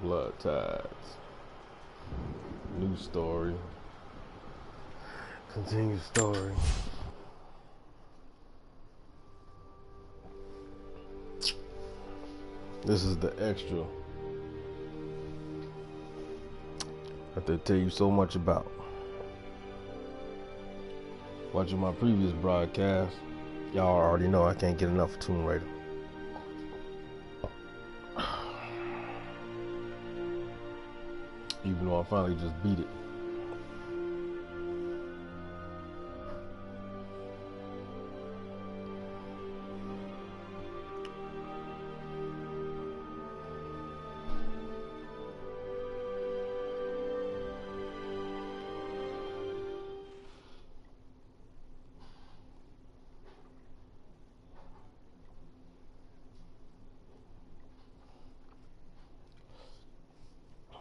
Blood ties. New story. Continue story. This is the extra that they tell you so much about. Watching my previous broadcast, y'all already know I can't get enough of Tomb Raider. Even though I finally just beat it.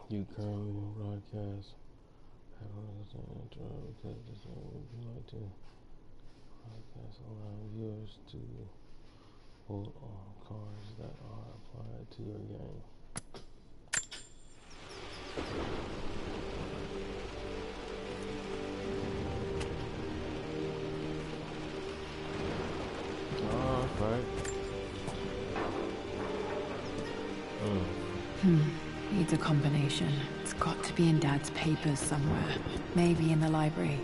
You currently broadcast. I don't understand because this would be like to broadcast allow viewers to vote on cards that are applied to your game. Alright. Needs a combination. It's got to be in Dad's papers somewhere. Maybe in the library.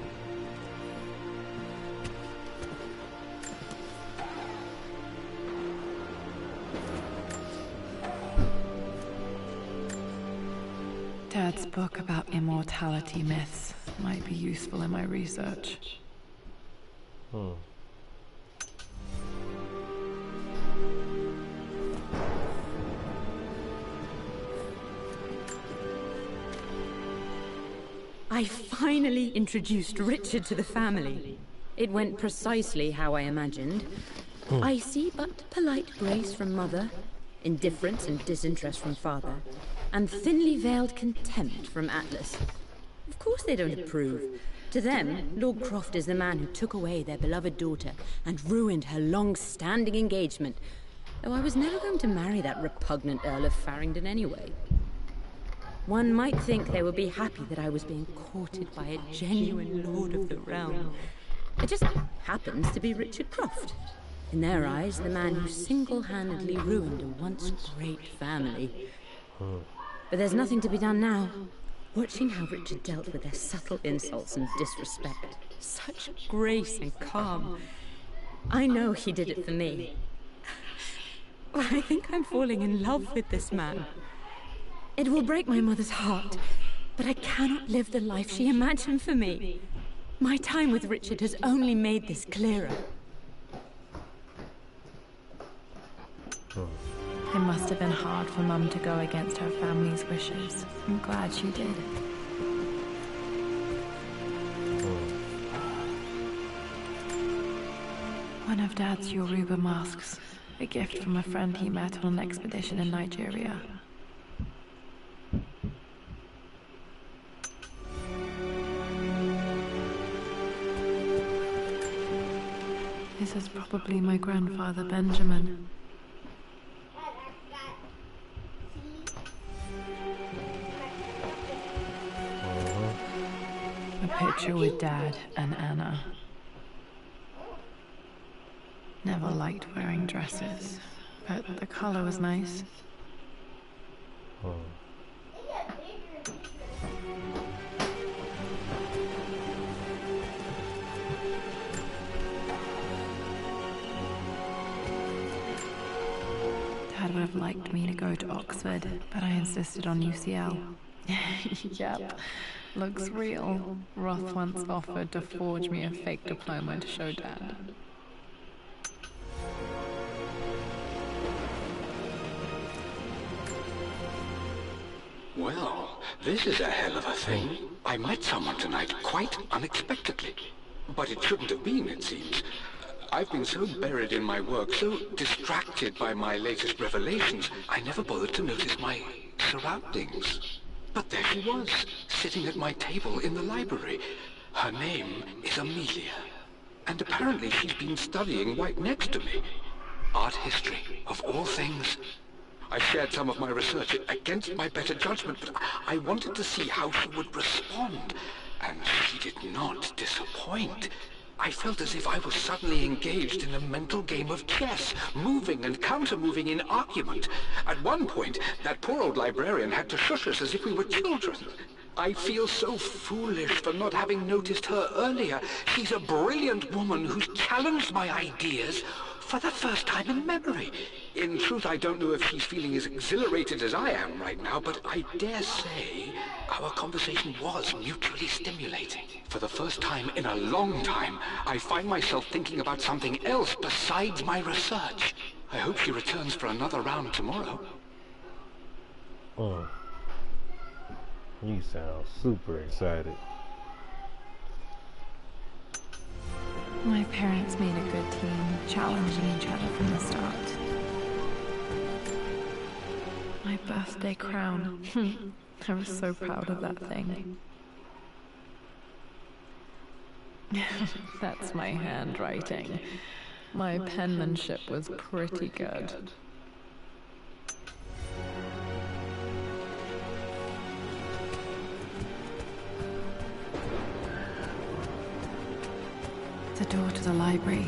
Dad's book about immortality myths might be useful in my research. I finally introduced Richard to the family. It went precisely how I imagined. I see but polite grace from Mother, indifference and disinterest from Father, and thinly veiled contempt from Atlas. Of course they don't approve. To them, Lord Croft is the man who took away their beloved daughter and ruined her long-standing engagement, though I was never going to marry that repugnant Earl of Farringdon anyway. One might think they would be happy that I was being courted by a genuine Lord of the Realm. It just happens to be Richard Croft. In their eyes, the man who single-handedly ruined a once great family. But there's nothing to be done now. Watching how Richard dealt with their subtle insults and disrespect. Such grace and calm. I know he did it for me. I think I'm falling in love with this man. It will break my mother's heart, but I cannot live the life she imagined for me. My time with Richard has only made this clearer. It must have been hard for Mum to go against her family's wishes. I'm glad she did. One of Dad's Yoruba masks. A gift from a friend he met on an expedition in Nigeria. This is probably my grandfather Benjamin. A picture with Dad and Anna. Never liked wearing dresses, but the color was nice. Dad would have liked me to go to Oxford, but I insisted on UCL. Yep, looks real. Roth once offered to forge me a fake diploma to show Dad. Well, this is a hell of a thing. I met someone tonight quite unexpectedly. But it shouldn't have been, it seems. I've been so buried in my work, so distracted by my latest revelations, I never bothered to notice my surroundings. But there she was, sitting at my table in the library. Her name is Amelia. And apparently she's been studying right next to me. Art history, of all things. I shared some of my research against my better judgment, but I wanted to see how she would respond. And she did not disappoint. I felt as if I was suddenly engaged in a mental game of chess, moving and counter-moving in argument. At one point, that poor old librarian had to shush us as if we were children. I feel so foolish for not having noticed her earlier. She's a brilliant woman who's challenged my ideas for the first time in memory. In truth, I don't know if she's feeling as exhilarated as I am right now, but I dare say our conversation was mutually stimulating. For the first time in a long time, I find myself thinking about something else besides my research. I hope she returns for another round tomorrow. You sound super excited. My parents made a good team, challenging each other from the start. My birthday crown. I was so proud of that thing. That's my handwriting. My penmanship was pretty good. The door to the library.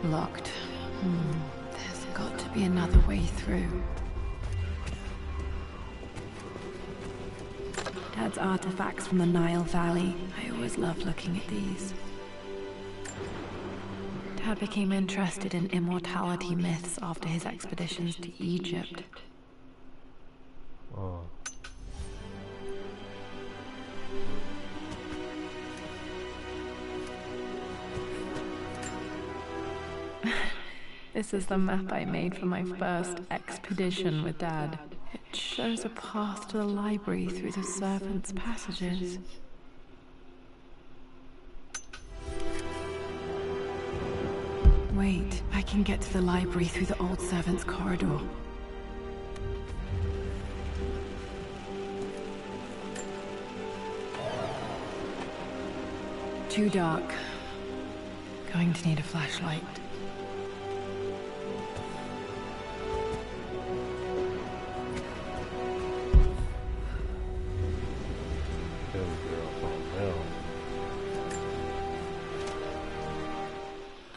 Locked. There's got to be another way through. Dad's artifacts from the Nile Valley. I always loved looking at these. Dad became interested in immortality myths after his expeditions to Egypt. This is the map I made for my first expedition with Dad. It shows a path to the library through the servants' passages. Wait, I can get to the library through the old servants' corridor. Too dark. Going to need a flashlight.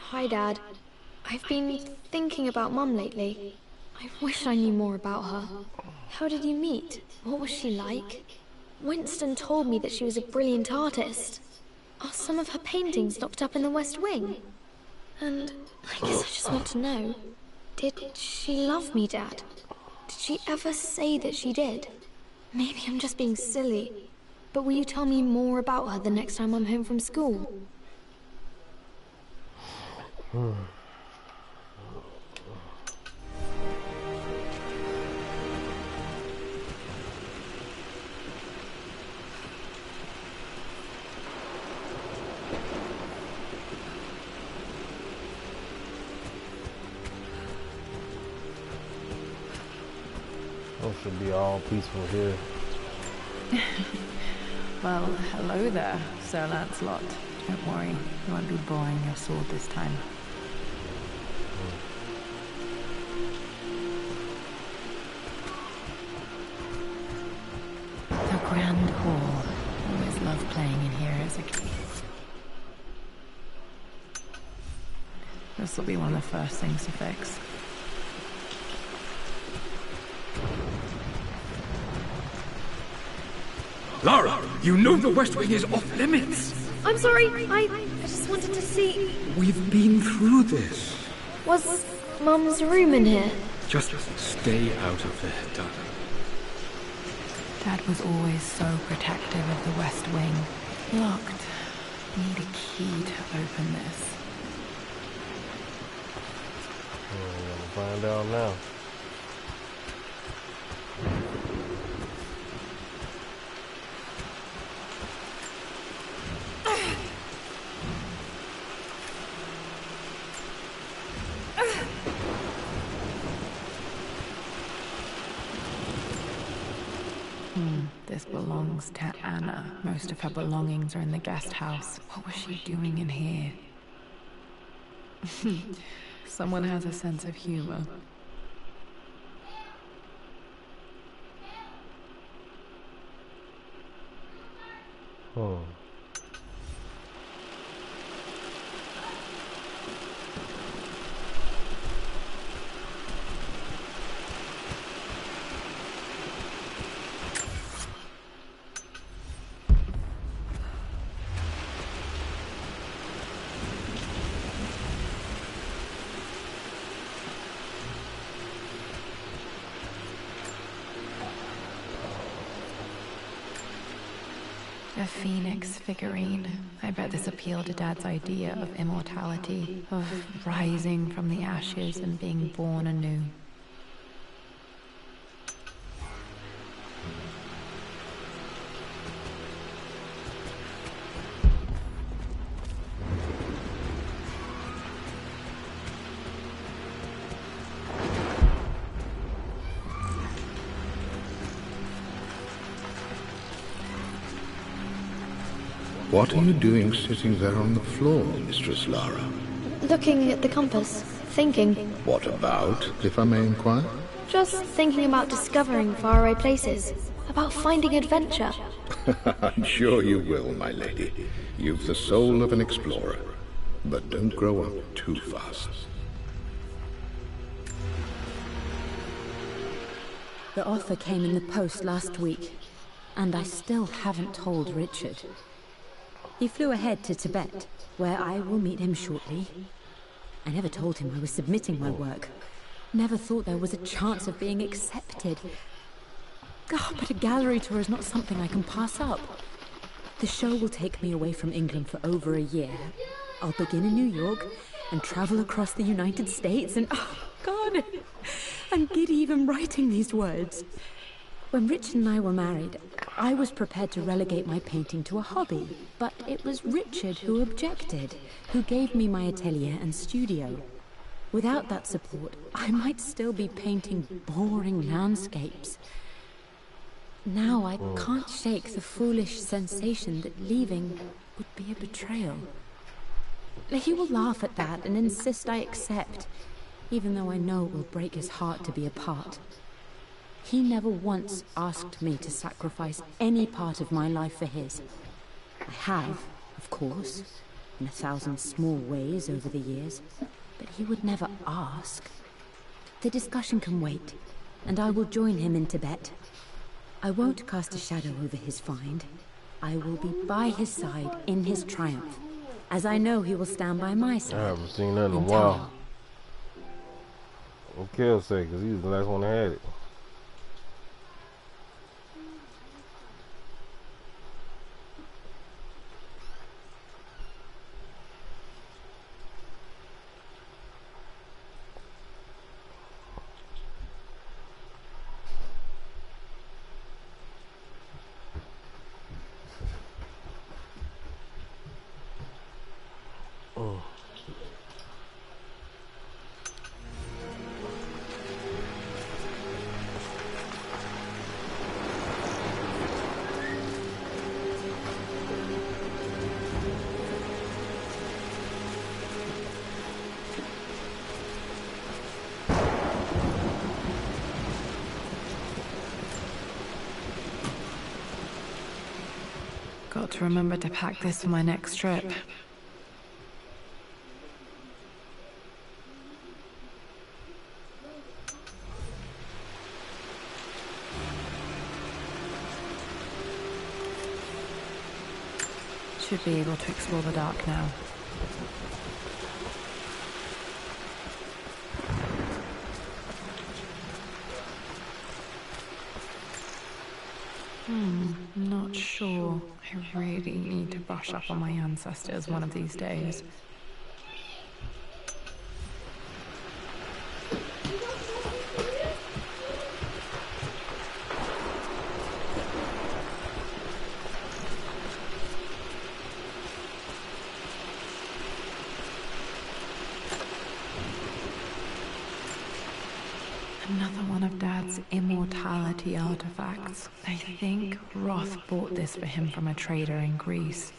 Hi, Dad. I've been thinking about Mum lately. I wish I knew more about her. How did you meet? What was she like? Winston told me that she was a brilliant artist. Are some of her paintings locked up in the West Wing? And I guess I just want to know, did she love me, Dad? Did she ever say that she did? Maybe I'm just being silly, but will you tell me more about her the next time I'm home from school? It should be all peaceful here. Well, hello there, Sir Lancelot. Don't worry, you won't be boring your sword this time. The Grand Hall. Always loved playing in here as a kid. This will be one of the first things to fix. Lara, you know the West Wing is off limits. I'm sorry, I just wanted to see... We've been through this. Was Mum's room in here? Just stay out of there, darling. Dad was always so protective of the West Wing. Locked. Need a key to open this. We're gonna find out now. This belongs to Anna. Most of her belongings are in the guest house. What was she doing in here? Someone has a sense of humor. Hmm. A phoenix figurine. I bet this appealed to Dad's idea of immortality, of rising from the ashes and being born anew. What are you doing sitting there on the floor, Mistress Lara? Looking at the compass, thinking. What about, if I may inquire? Just thinking about discovering faraway places, about finding adventure. I'm sure you will, my lady. You've the soul of an explorer. But don't grow up too fast. The offer came in the post last week, and I still haven't told Richard. He flew ahead to Tibet, where I will meet him shortly. I never told him I was submitting my work. Never thought there was a chance of being accepted. God, but a gallery tour is not something I can pass up. The show will take me away from England for over a year. I'll begin in New York and travel across the United States and... Oh, God! I'm giddy even writing these words. When Richard and I were married, I was prepared to relegate my painting to a hobby, but it was Richard who objected, who gave me my atelier and studio. Without that support, I might still be painting boring landscapes. Now I can't shake the foolish sensation that leaving would be a betrayal. He will laugh at that and insist I accept, even though I know it will break his heart to be apart. He never once asked me to sacrifice any part of my life for his. I have, of course, in 1,000 small ways over the years, but he would never ask. The discussion can wait, and I will join him in Tibet. I won't cast a shadow over his find. I will be by his side in his triumph, as I know he will stand by my side. I haven't seen that in a while. What Kel say, because he was the last one that had it. Got to remember to pack this for my next trip. Should be able to explore the dark now. Not sure. I really need to brush up on my ancestors one of these days. Another one of Dad's immortality artifacts. I think Roth bought this for him from a trader in Greece.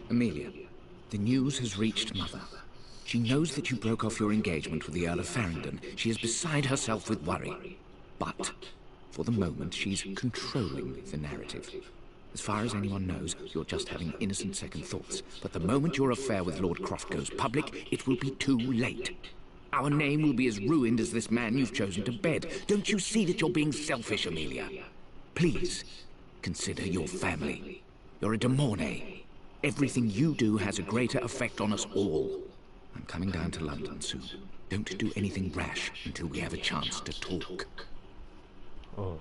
Amelia, the news has reached Mother. She knows that you broke off your engagement with the Earl of Farringdon. She is beside herself with worry. But, for the moment, she's controlling the narrative. As far as anyone knows, you're just having innocent second thoughts. But the moment your affair with Lord Croft goes public, it will be too late. Our name will be as ruined as this man you've chosen to bed. Don't you see that you're being selfish, Amelia? Please, consider your family. You're a de Mornay. Everything you do has a greater effect on us all. I'm coming down to London soon. Don't do anything rash until we have a chance to talk. Oh.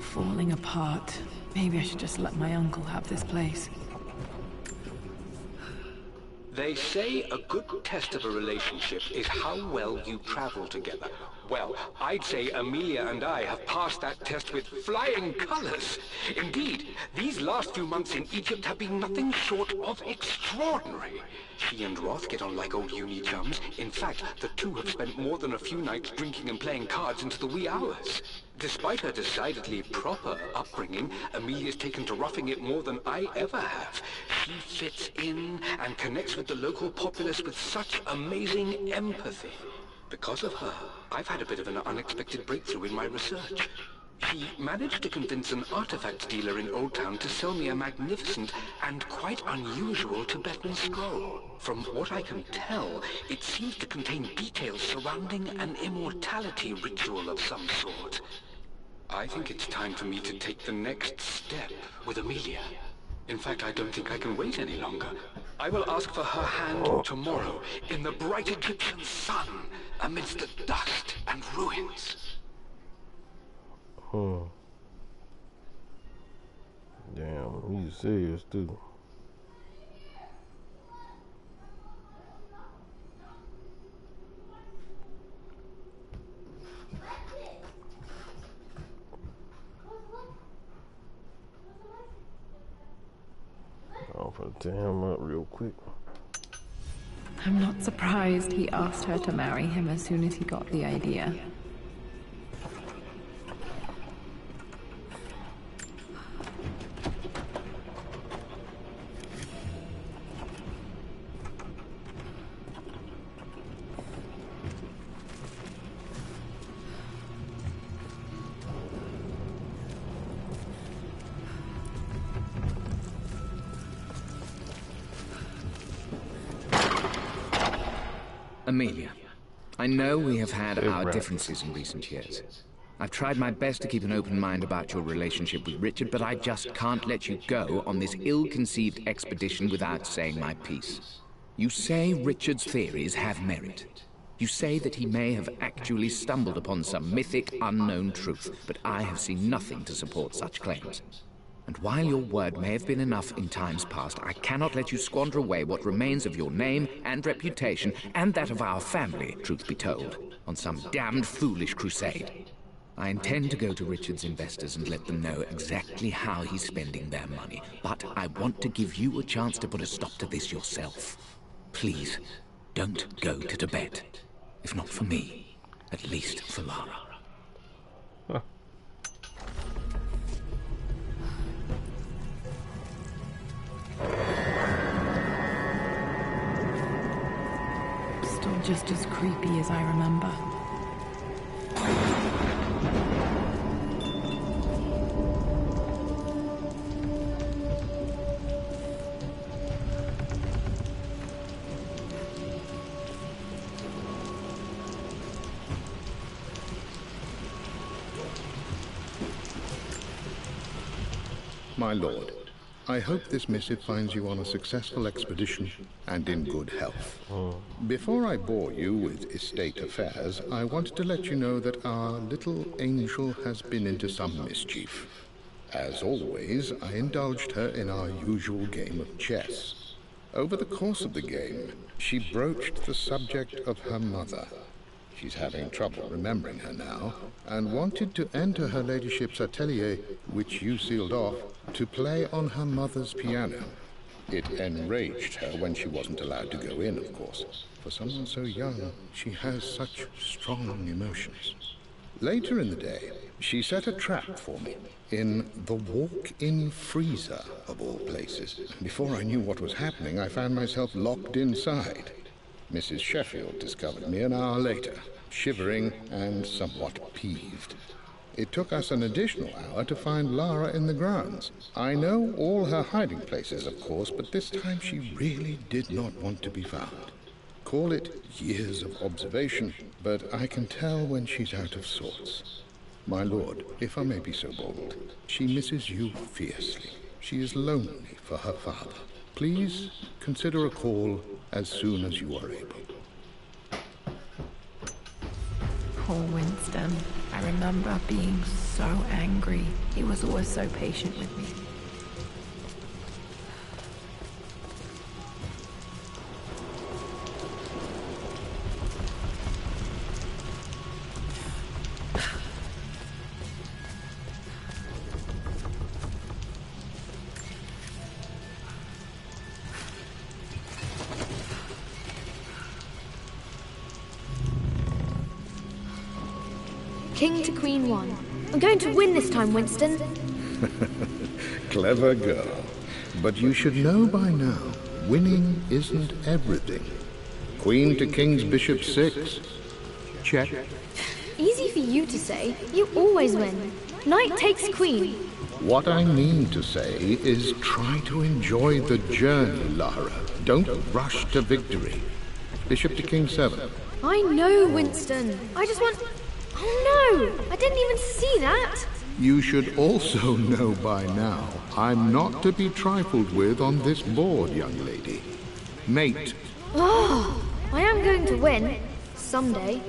Falling apart. Maybe I should just let my uncle have this place. They say a good test of a relationship is how well you travel together. Well, I'd say Amelia and I have passed that test with flying colors. Indeed, these last few months in Egypt have been nothing short of extraordinary. She and Roth get on like old uni chums. In fact, the two have spent more than a few nights drinking and playing cards into the wee hours. Despite her decidedly proper upbringing, Amelia's taken to roughing it more than I ever have. She fits in and connects with the local populace with such amazing empathy. Because of her, I've had a bit of an unexpected breakthrough in my research. She managed to convince an artifact dealer in Old Town to sell me a magnificent and quite unusual Tibetan scroll. From what I can tell, it seems to contain details surrounding an immortality ritual of some sort. I think it's time for me to take the next step with Amelia. In fact, I don't think I can wait any longer. I will ask for her hand tomorrow in the bright Egyptian sun amidst the dust and ruins. Damn, he's serious too. I'm gonna tear him up real quick. I'm not surprised he asked her to marry him as soon as he got the idea. Amelia, I know we have had our differences in recent years. I've tried my best to keep an open mind about your relationship with Richard, but I just can't let you go on this ill-conceived expedition without saying my piece. You say Richard's theories have merit. You say that he may have actually stumbled upon some mythic, unknown truth, but I have seen nothing to support such claims. And while your word may have been enough in times past, I cannot let you squander away what remains of your name and reputation, and that of our family, truth be told, on some damned foolish crusade. I intend to go to Richard's investors and let them know exactly how he's spending their money, but I want to give you a chance to put a stop to this yourself. Please, don't go to Tibet. If not for me, at least for Lara. Still just as creepy as I remember. My lord, I hope this missive finds you on a successful expedition and in good health. Before I bore you with estate affairs, I wanted to let you know that our little angel has been into some mischief. As always, I indulged her in our usual game of chess. Over the course of the game, she broached the subject of her mother. She's having trouble remembering her now, and wanted to enter her ladyship's atelier, which you sealed off, to play on her mother's piano. It enraged her when she wasn't allowed to go in, of course. For someone so young, she has such strong emotions. Later in the day, she set a trap for me in the walk-in freezer, of all places. Before I knew what was happening, I found myself locked inside. Mrs. Sheffield discovered me an hour later, shivering and somewhat peeved. It took us an additional hour to find Lara in the grounds. I know all her hiding places, of course, but this time she really did not want to be found. Call it years of observation, but I can tell when she's out of sorts. My lord, if I may be so bold, she misses you fiercely. She is lonely for her father. Please consider a call as soon as you are able. Poor Winston. I remember being so angry. He was always so patient with me. King to Queen 1. I'm going to win this time, Winston. Clever girl. But you should know by now, winning isn't everything. Queen to King's Bishop 6. Check. Easy for you to say. You always win. Knight takes Queen. What I mean to say is try to enjoy the journey, Lara. Don't rush to victory. Bishop to King 7. I know, Winston. I just want... Oh no! I didn't even see that! You should also know by now, I'm not to be trifled with on this board, young lady. Mate. Oh, I am going to win. Someday.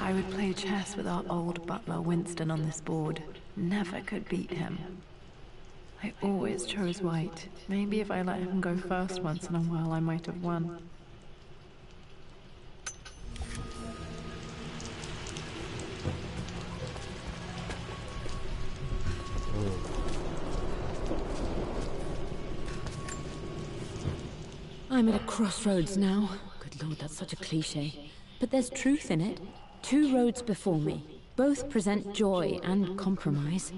I would play chess with our old butler Winston on this board. Never could beat him. I always chose white. Maybe if I let him go first once in a while, I might have won. I'm at a crossroads now. Good Lord, that's such a cliche. But there's truth in it. 2 roads before me. Both present joy and compromise.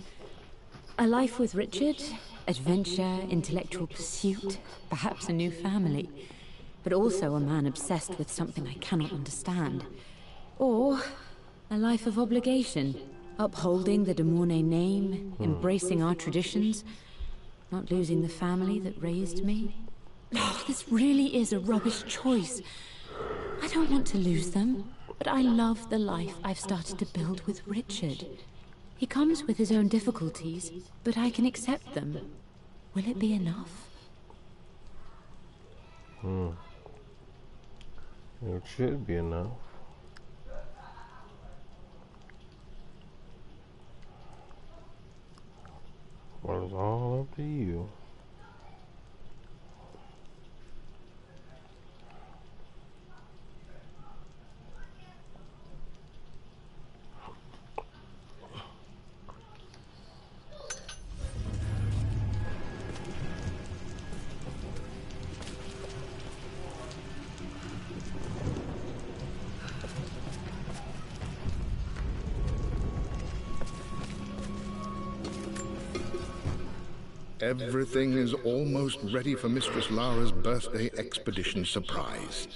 A life with Richard, adventure, intellectual pursuit, perhaps a new family. But also a man obsessed with something I cannot understand. Or a life of obligation, upholding the de Mornay name, embracing our traditions, not losing the family that raised me. Oh, this really is a rubbish choice. I don't want to lose them. But I love the life I've started to build with Richard. He comes with his own difficulties, but I can accept them. Will it be enough? It should be enough. Well, it's all up to you. Everything is almost ready for Mistress Lara's birthday expedition surprise.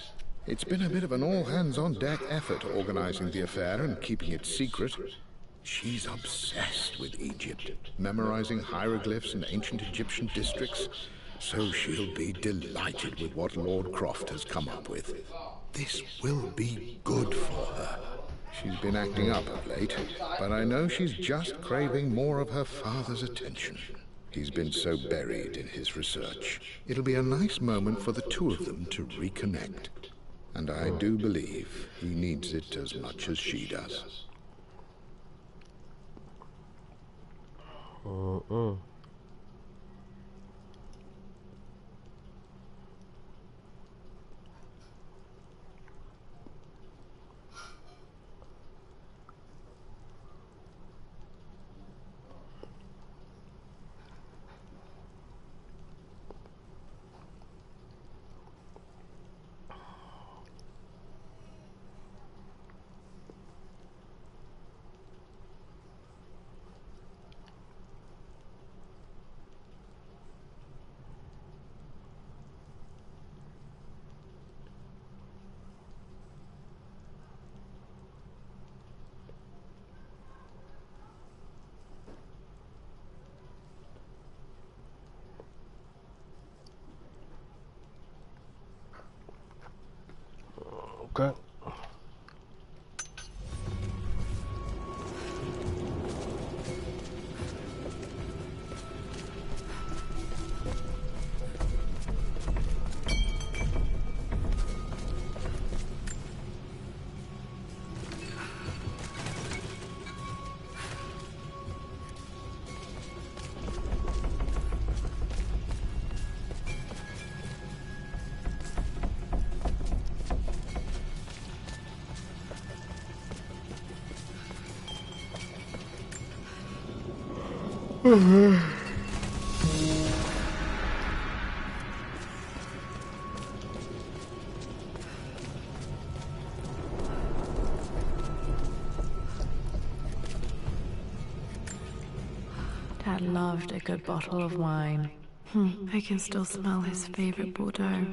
It's been a bit of an all-hands-on-deck effort organizing the affair and keeping it secret. She's obsessed with Egypt, memorizing hieroglyphs and ancient Egyptian districts. So she'll be delighted with what Lord Croft has come up with. This will be good for her. She's been acting up of late, but I know she's just craving more of her father's attention. He's been so buried in his research. It'll be a nice moment for the two of them to reconnect. And I do believe he needs it as much as she does. Okay. Dad loved a good bottle of wine. I can still smell his favorite Bordeaux.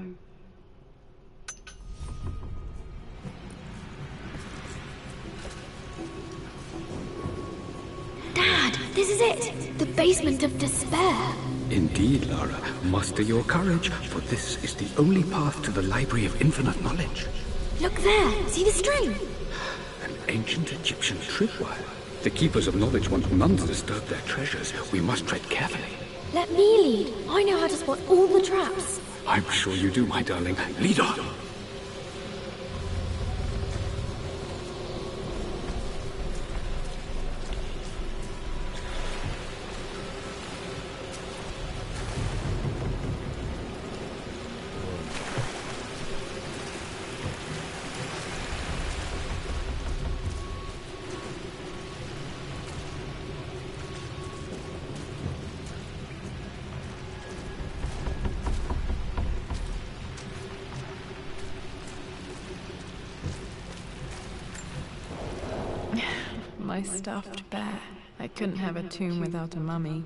Dad, this is it! The basement of despair! Indeed, Lara. Muster your courage, for this is the only path to the Library of Infinite Knowledge. Look there! See the string? An ancient Egyptian tripwire. The Keepers of Knowledge want none to disturb their treasures. We must tread carefully. Let me lead. I know how to spot all the traps. I'm sure you do, my darling. Lead on. My stuffed bear. I couldn't have a tomb without a mummy.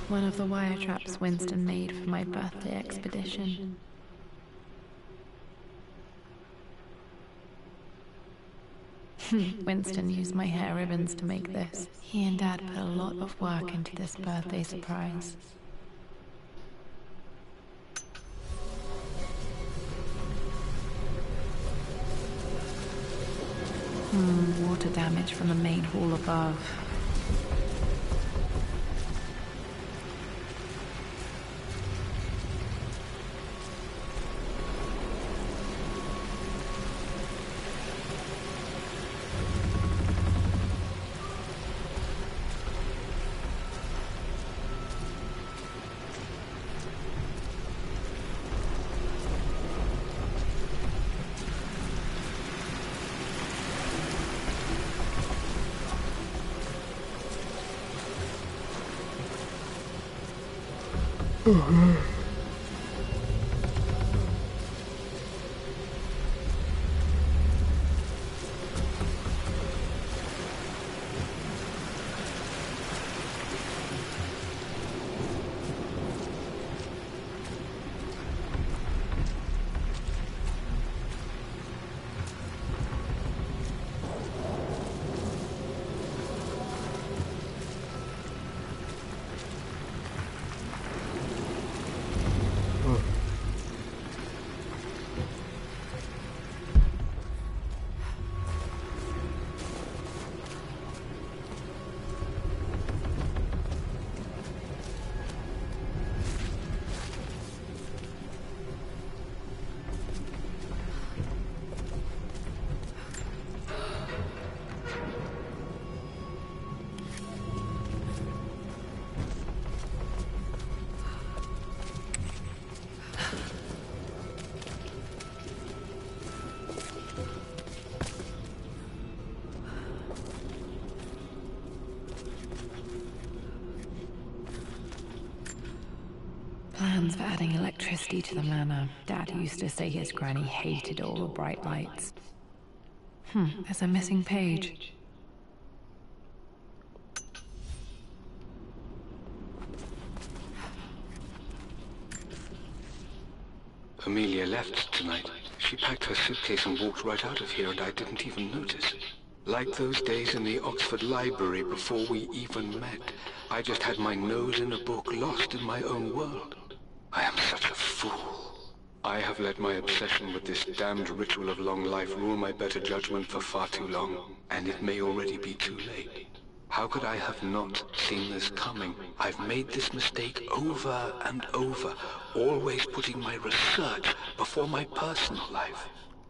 One of the wire traps Winston made for my birthday expedition. Winston used my hair ribbons to make this. He and Dad put a lot of work into this birthday surprise. Water damage from the main hall above. reasons for adding electricity to the manor. Dad used to say his granny hated all the bright lights. There's a missing page. Amelia left tonight. She packed her suitcase and walked right out of here, and I didn't even notice. Like those days in the Oxford Library before we even met. I just had my nose in a book, lost in my own world. I am such a fool. I have let my obsession with this damned ritual of long life rule my better judgment for far too long, and it may already be too late. How could I have not seen this coming? I've made this mistake over and over, always putting my research before my personal life.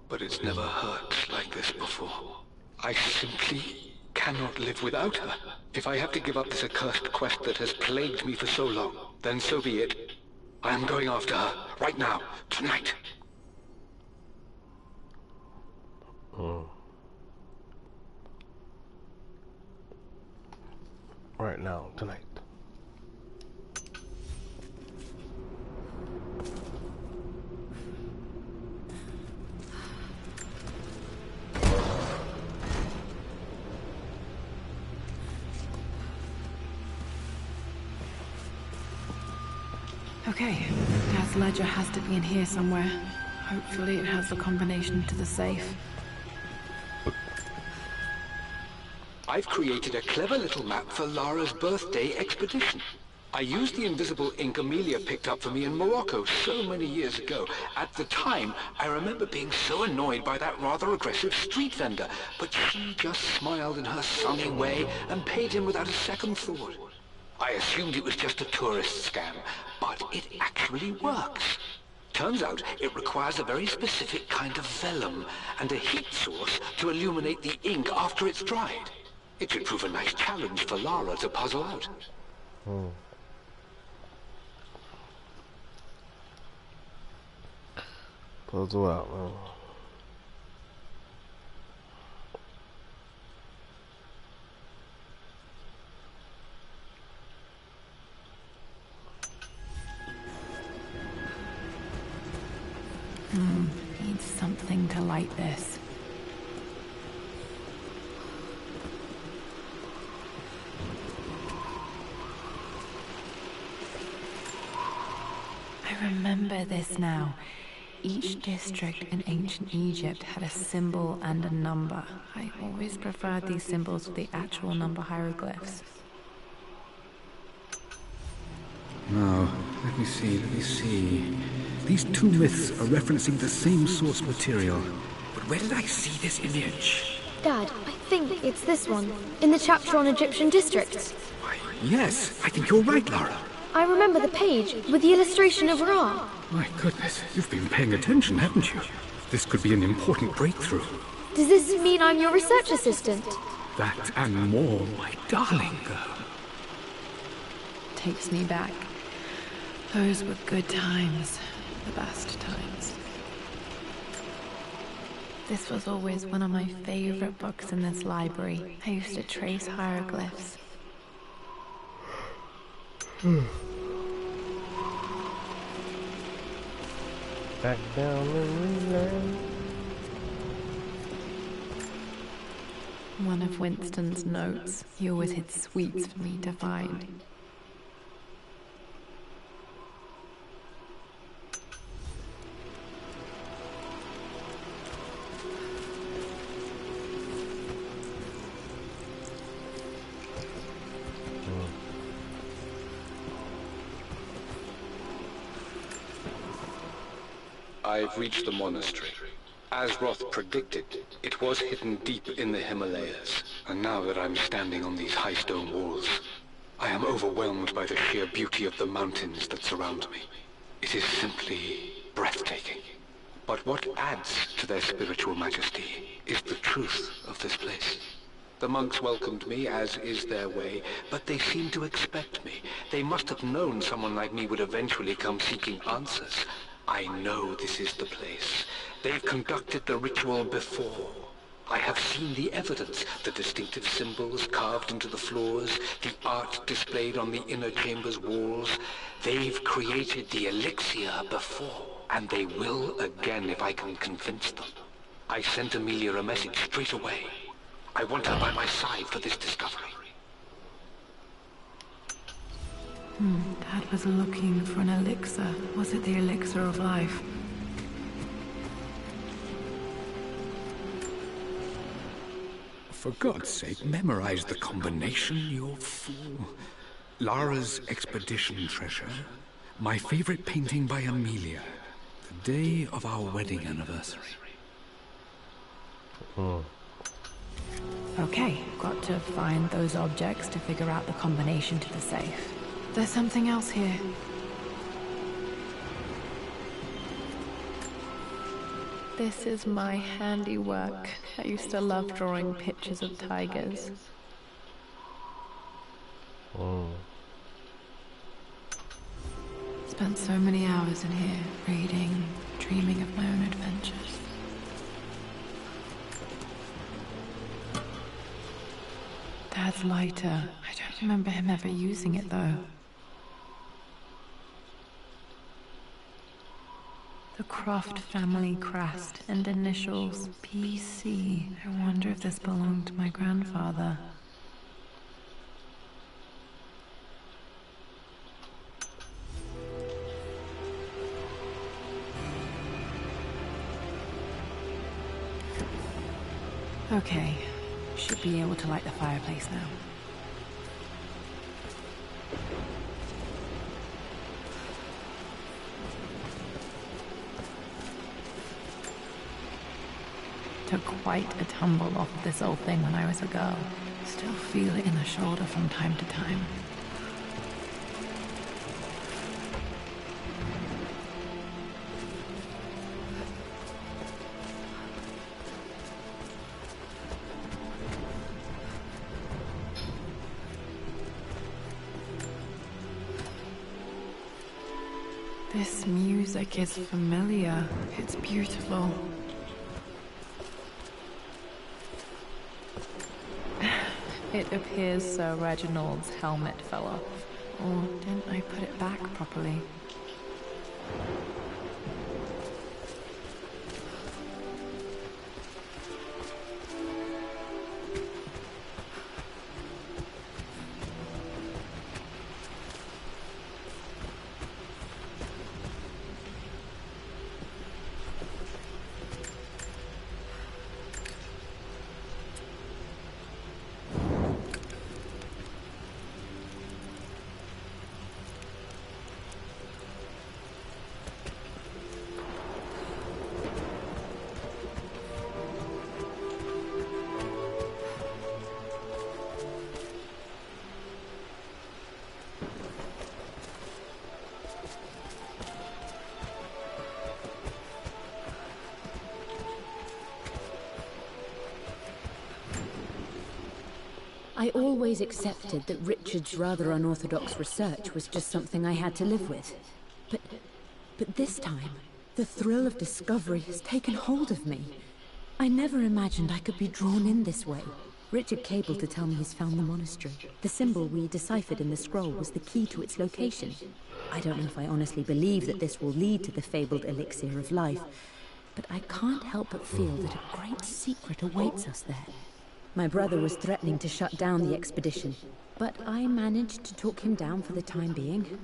But it's never hurt like this before. I simply cannot live without her. If I have to give up this accursed quest that has plagued me for so long, then so be it. I am going after her, right now, tonight. Right now, tonight. Okay, Dad's ledger has to be in here somewhere. Hopefully it has the combination to the safe. I've created a clever little map for Lara's birthday expedition. I used the invisible ink Amelia picked up for me in Morocco so many years ago. At the time, I remember being so annoyed by that rather aggressive street vendor, but she just smiled in her sunny way and paid him without a second thought. I assumed it was just a tourist scam, but it actually works. Turns out it requires a very specific kind of vellum and a heat source to illuminate the ink after it's dried. It should prove a nice challenge for Lara to puzzle out. Puzzle out, man. Need something to light this. I remember this now. Each district in ancient Egypt had a symbol and a number. I always preferred these symbols to the actual number hieroglyphs. Now, let me see. These two myths are referencing the same source material. But where did I see this image? Dad, I think it's this one, in the chapter on Egyptian districts. Why, yes, I think you're right, Lara. I remember the page with the illustration of Ra. My goodness, you've been paying attention, haven't you? This could be an important breakthrough. Does this mean I'm your research assistant? That and more, my darling girl. Takes me back. Those were good times. The best times. This was always one of my favorite books in this library. I used to trace hieroglyphs. Back down in land. One of Winston's notes. He always hid sweets for me to find. I've reached the monastery. As Roth predicted, it was hidden deep in the Himalayas. And now that I'm standing on these high stone walls, I am overwhelmed by the sheer beauty of the mountains that surround me. It is simply breathtaking. But what adds to their spiritual majesty is the truth of this place. The monks welcomed me, as is their way, but they seemed to expect me. They must have known someone like me would eventually come seeking answers. I know this is the place. They've conducted the ritual before. I have seen the evidence, the distinctive symbols carved into the floors, the art displayed on the inner chamber's walls. They've created the elixir before, and they will again if I can convince them. I sent Amelia a message straight away. I want her by my side for this discovery. Dad was looking for an elixir. Was it the elixir of life? For God's sake, memorize the combination, you fool. Lara's expedition treasure, my favorite painting by Amelia, the day of our wedding anniversary. Okay, got to find those objects to figure out the combination to the safe. There's something else here. This is my handiwork. I used to love drawing pictures of tigers. Spent so many hours in here, reading, dreaming of my own adventures. Dad's lighter. I don't remember him ever using it, though. The Croft family crest and initials PC. I wonder if this belonged to my grandfather. Okay, should be able to light the fireplace now. Took quite a tumble off of this old thing when I was a girl. Still feel it in the shoulder from time to time. This music is familiar. It's beautiful. It appears Sir Reginald's helmet fell off. Or didn't I put it back properly? I always accepted that Richard's rather unorthodox research was just something I had to live with. But this time, the thrill of discovery has taken hold of me. I never imagined I could be drawn in this way. Richard cabled to tell me he's found the monastery. The symbol we deciphered in the scroll was the key to its location. I don't know if I honestly believe that this will lead to the fabled elixir of life, but I can't help but feel that a great secret awaits us there. My brother was threatening to shut down the expedition, but I managed to talk him down for the time being.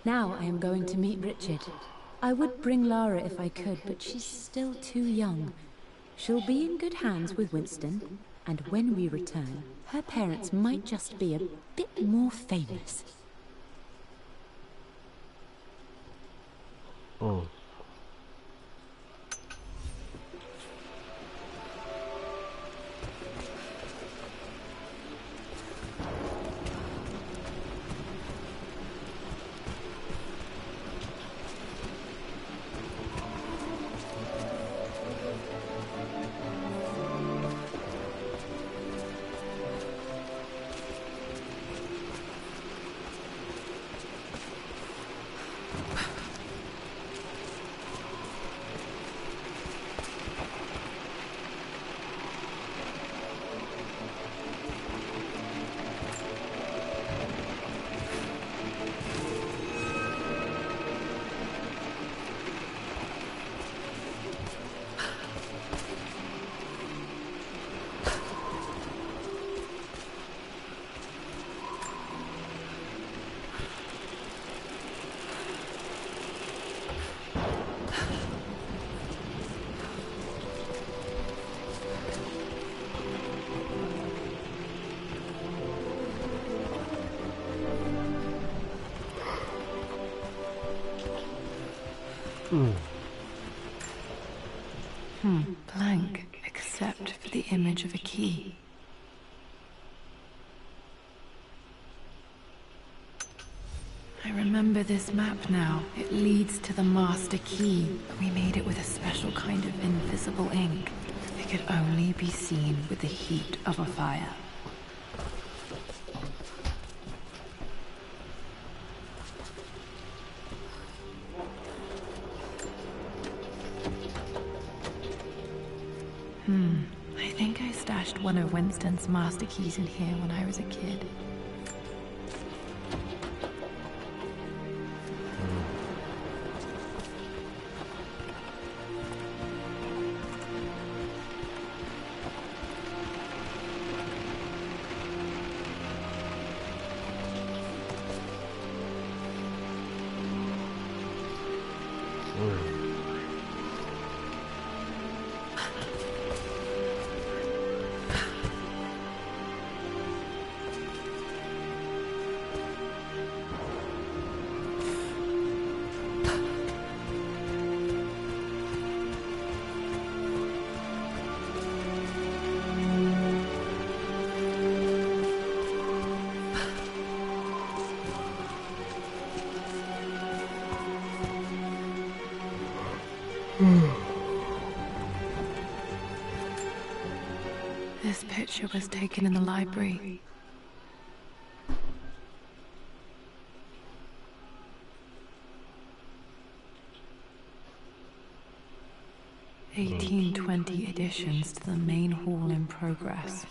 Now I am going to meet Richard. I would bring Lara if I could, but she's still too young. She'll be in good hands with Winston, and when we return, her parents might just be a bit more famous. Blank, except for the image of a key. I remember this map now. It leads to the master key. We made it with a special kind of invisible ink. It could only be seen with the heat of a fire. I think I stashed one of Winston's master keys in here when I was a kid. This picture was taken in the library. (1820) additions to the main hall in progress.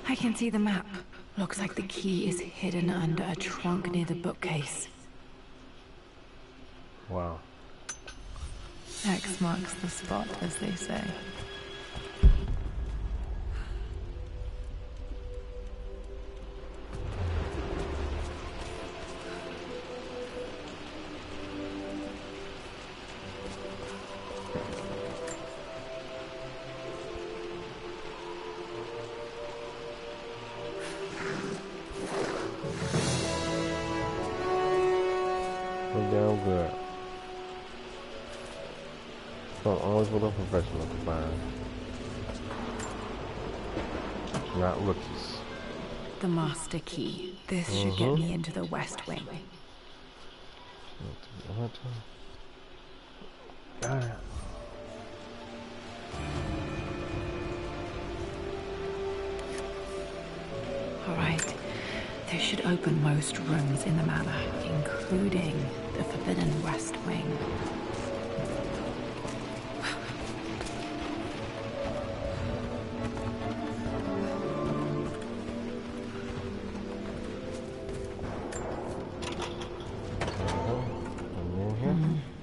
I can see the map. Looks like the key is hidden under a trunk near the bookcase. Wow. X marks the spot, as they say. Down good. So always with a professional to find. Not rookies. The master key. This should get me into the West Wing. Got it. All right. This should open most rooms in the manor, including the forbidden West Wing.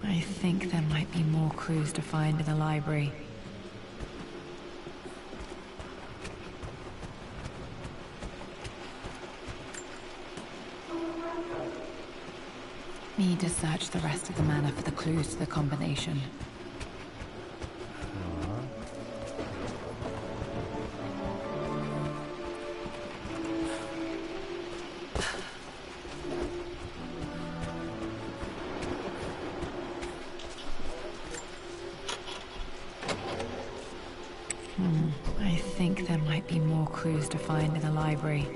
I think there might be more clues to find in the library. Need to search the rest of the manor for the clues to the combination. think there might be more clues to find in the library.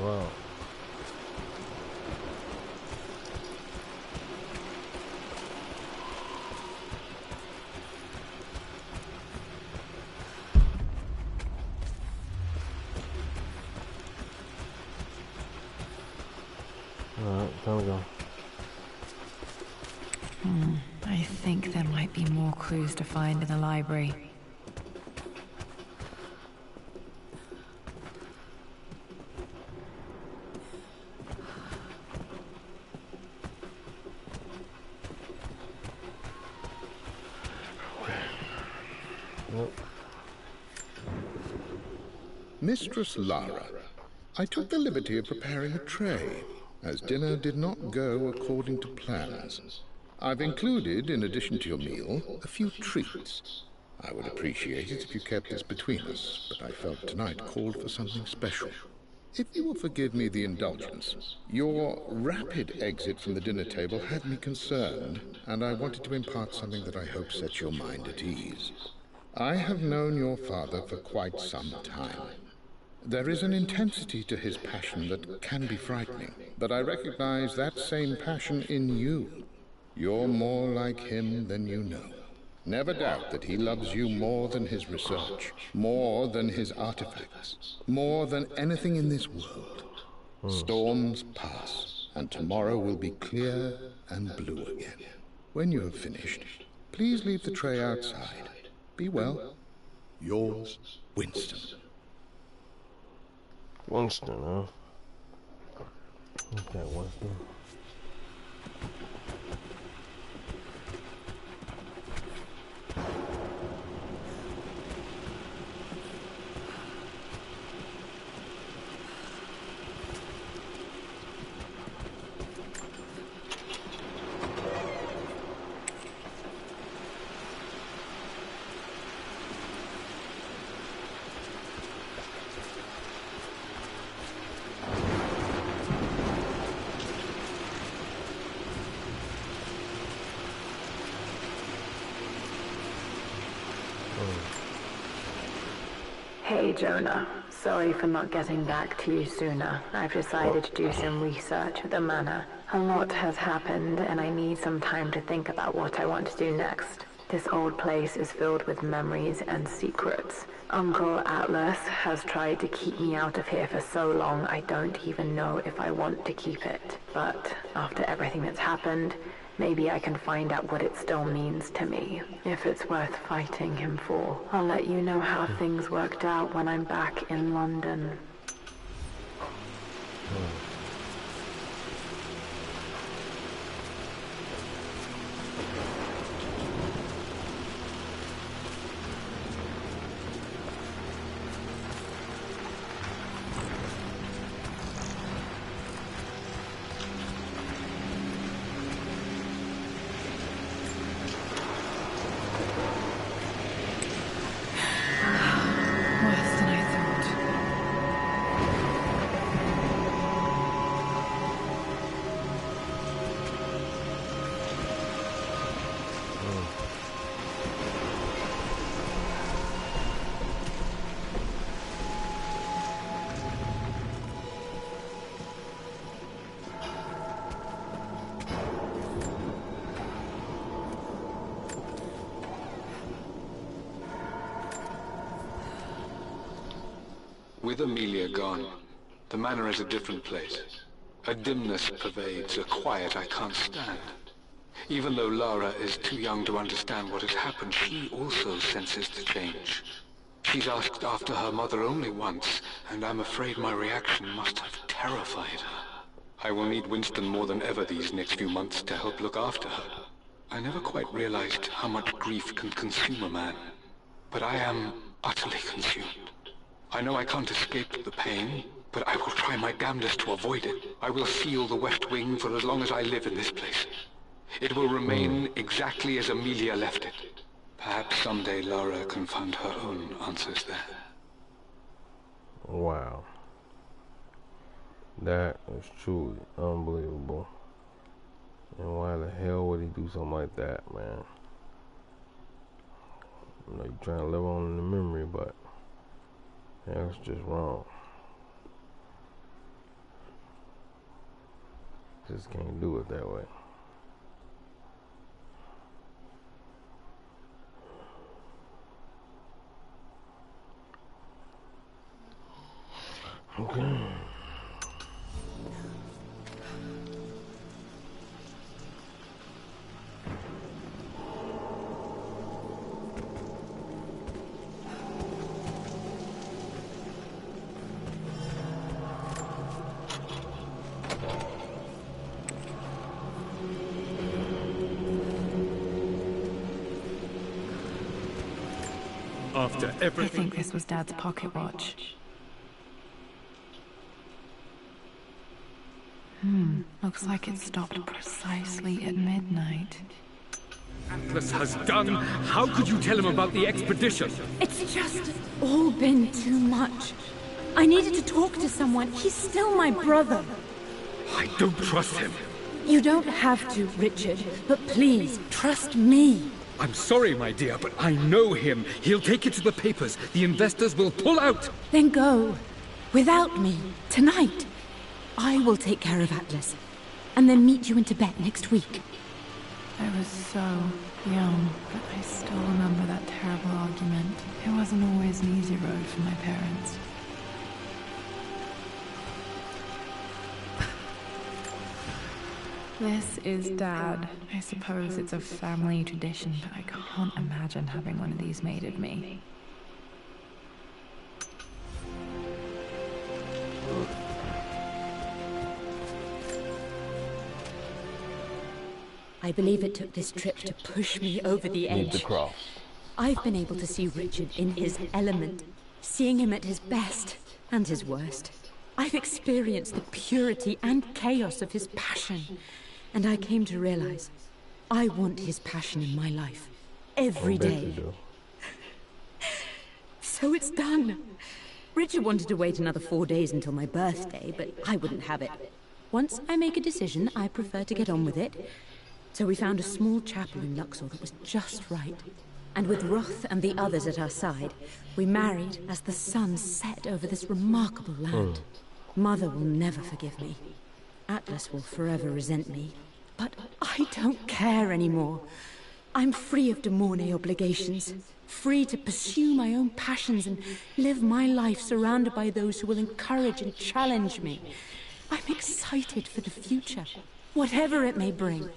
Wow. Alright, time to go. I think there might be more clues to find in the library. Mistress Lara, I took the liberty of preparing a tray, as dinner did not go according to plans. I've included, in addition to your meal, a few treats. I would appreciate it if you kept this between us, but I felt tonight called for something special. If you will forgive me the indulgence, your rapid exit from the dinner table had me concerned, and I wanted to impart something that I hope sets your mind at ease. I have known your father for quite some time. There is an intensity to his passion that can be frightening, but I recognize that same passion in you. You're more like him than you know. Never doubt that he loves you more than his research, more than his artifacts, more than anything in this world. Storms pass, and tomorrow will be clear and blue again. When you have finished, please leave the tray outside. Be well. Yours, Winston. Winston, huh? Okay, Winston. Hey Jonah, sorry for not getting back to you sooner. I've decided to do some research at the manor. A lot has happened and I need some time to think about what I want to do next. This old place is filled with memories and secrets. Uncle Atlas has tried to keep me out of here for so long I don't even know if I want to keep it. But after everything that's happened, maybe I can find out what it still means to me, if it's worth fighting him for. I'll let you know how things worked out when I'm back in London. With Amelia gone, the manor is a different place. A dimness pervades, a quiet I can't stand. Even though Lara is too young to understand what has happened, she also senses the change. She's asked after her mother only once, and I'm afraid my reaction must have terrified her. I will need Winston more than ever these next few months to help look after her. I never quite realized how much grief can consume a man, but I am utterly consumed. I know I can't escape the pain, but I will try my damnedest to avoid it. I will seal the West Wing for as long as I live in this place. It will remain exactly as Amelia left it. Perhaps someday Lara can find her own answers there. Wow. That is truly unbelievable. And why the hell would he do something like that, man? I know you're trying to live on in the memory, but that's just wrong. Just can't do it that way. Okay. After everything... I think this was Dad's pocket watch. Looks like it stopped precisely at midnight. Atlas has done. How could you tell him about the expedition? It's just all been too much. I needed to talk to someone. He's still my brother. I don't trust him. You don't have to, Richard, but please, trust me. I'm sorry, my dear, but I know him. He'll take it to the papers. The investors will pull out. Then go. Without me. Tonight. I will take care of Atlas. And then meet you in Tibet next week. I was so young, but I still remember that terrible argument. It wasn't always an easy road for my parents. This is Dad. I suppose it's a family tradition, but I can't imagine having one of these made of me. I believe it took this trip to push me over the edge. Need the cross. I've been able to see Richard in his element, seeing him at his best and his worst. I've experienced the purity and chaos of his passion, and I came to realize I want his passion in my life every day. So it's done. Richard wanted to wait another 4 days until my birthday, but I wouldn't have it. Once I make a decision, I prefer to get on with it. So we found a small chapel in Luxor that was just right. And with Roth and the others at our side, we married as the sun set over this remarkable land. Mother will never forgive me. Atlas will forever resent me. But I don't care anymore. I'm free of de Mornay obligations, free to pursue my own passions and live my life surrounded by those who will encourage and challenge me. I'm excited for the future, whatever it may bring.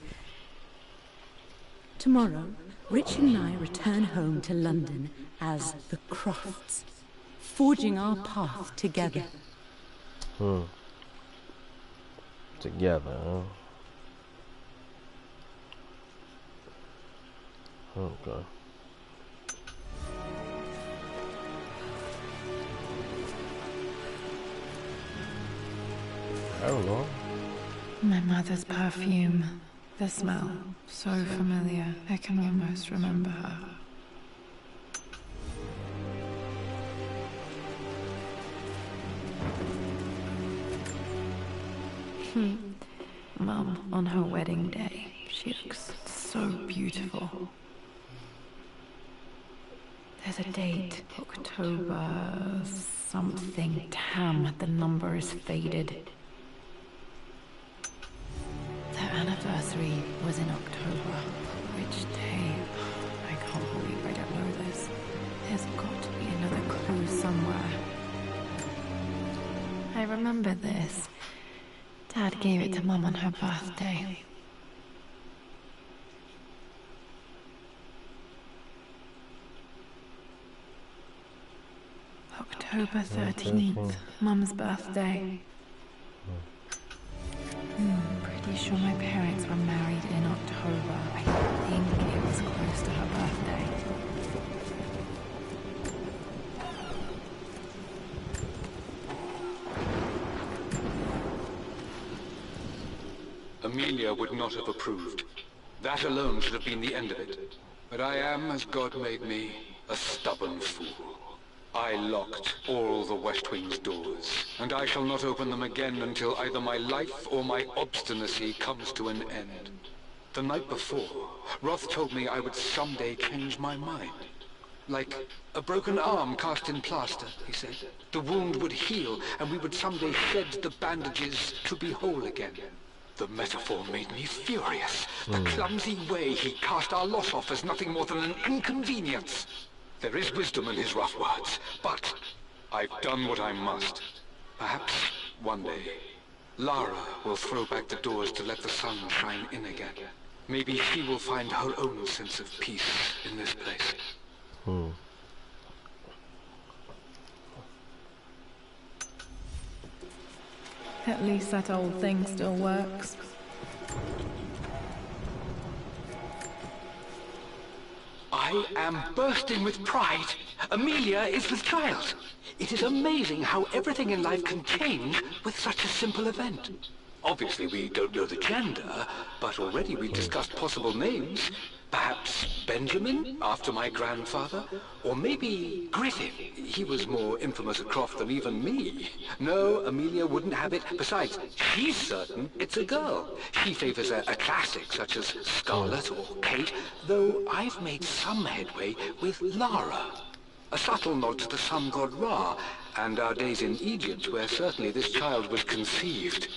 Tomorrow, Richard and I return home to London as the Crofts, forging our path together. Together, huh? Okay. I don't know. My mother's perfume. The smell. So familiar. I can almost remember her. Mum, on her wedding day, she looks so beautiful. There's a date, October something. Damn, the number is faded. Their anniversary was in October. Which day? I can't believe I don't know this. There's got to be another clue somewhere. I remember this. Dad gave it to Mum on her birthday. October 13th, Mum's birthday. pretty sure my parents were married in October. I think it was close to her birthday. Amelia would not have approved. That alone should have been the end of it. But I am, as God made me, a stubborn fool. I locked all the West Wing's doors, and I shall not open them again until either my life or my obstinacy comes to an end. The night before, Roth told me I would someday change my mind. Like a broken arm cast in plaster, he said. The wound would heal, and we would someday shed the bandages to be whole again. The metaphor made me furious. The clumsy way he cast our loss off as nothing more than an inconvenience. There is wisdom in his rough words, but I've done what I must. Perhaps one day, Lara will throw back the doors to let the sun shine in again. Maybe she will find her own sense of peace in this place. At least that old thing still works. I am bursting with pride. Amelia is with child. It is amazing how everything in life can change with such a simple event. Obviously, we don't know the gender, but already we've discussed possible names. Perhaps Benjamin, after my grandfather? Or maybe Griffin. He was more infamous at Croft than even me. No, Amelia wouldn't have it. Besides, she's certain it's a girl. She favors a classic such as Scarlet or Kate, though I've made some headway with Lara. A subtle nod to the sun god Ra, and our days in Egypt, where certainly this child was conceived.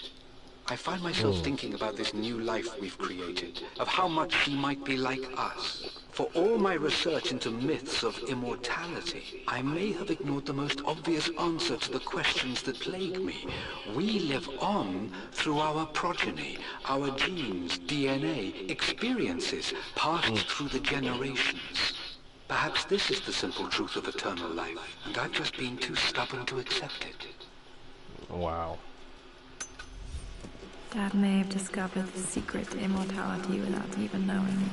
I find myself thinking about this new life we've created, of how much she might be like us. For all my research into myths of immortality, I may have ignored the most obvious answer to the questions that plague me. We live on through our progeny, our genes, DNA, experiences passed through the generations. Perhaps this is the simple truth of eternal life, and I've just been too stubborn to accept it. Wow. Dad may have discovered the secret to immortality without even knowing.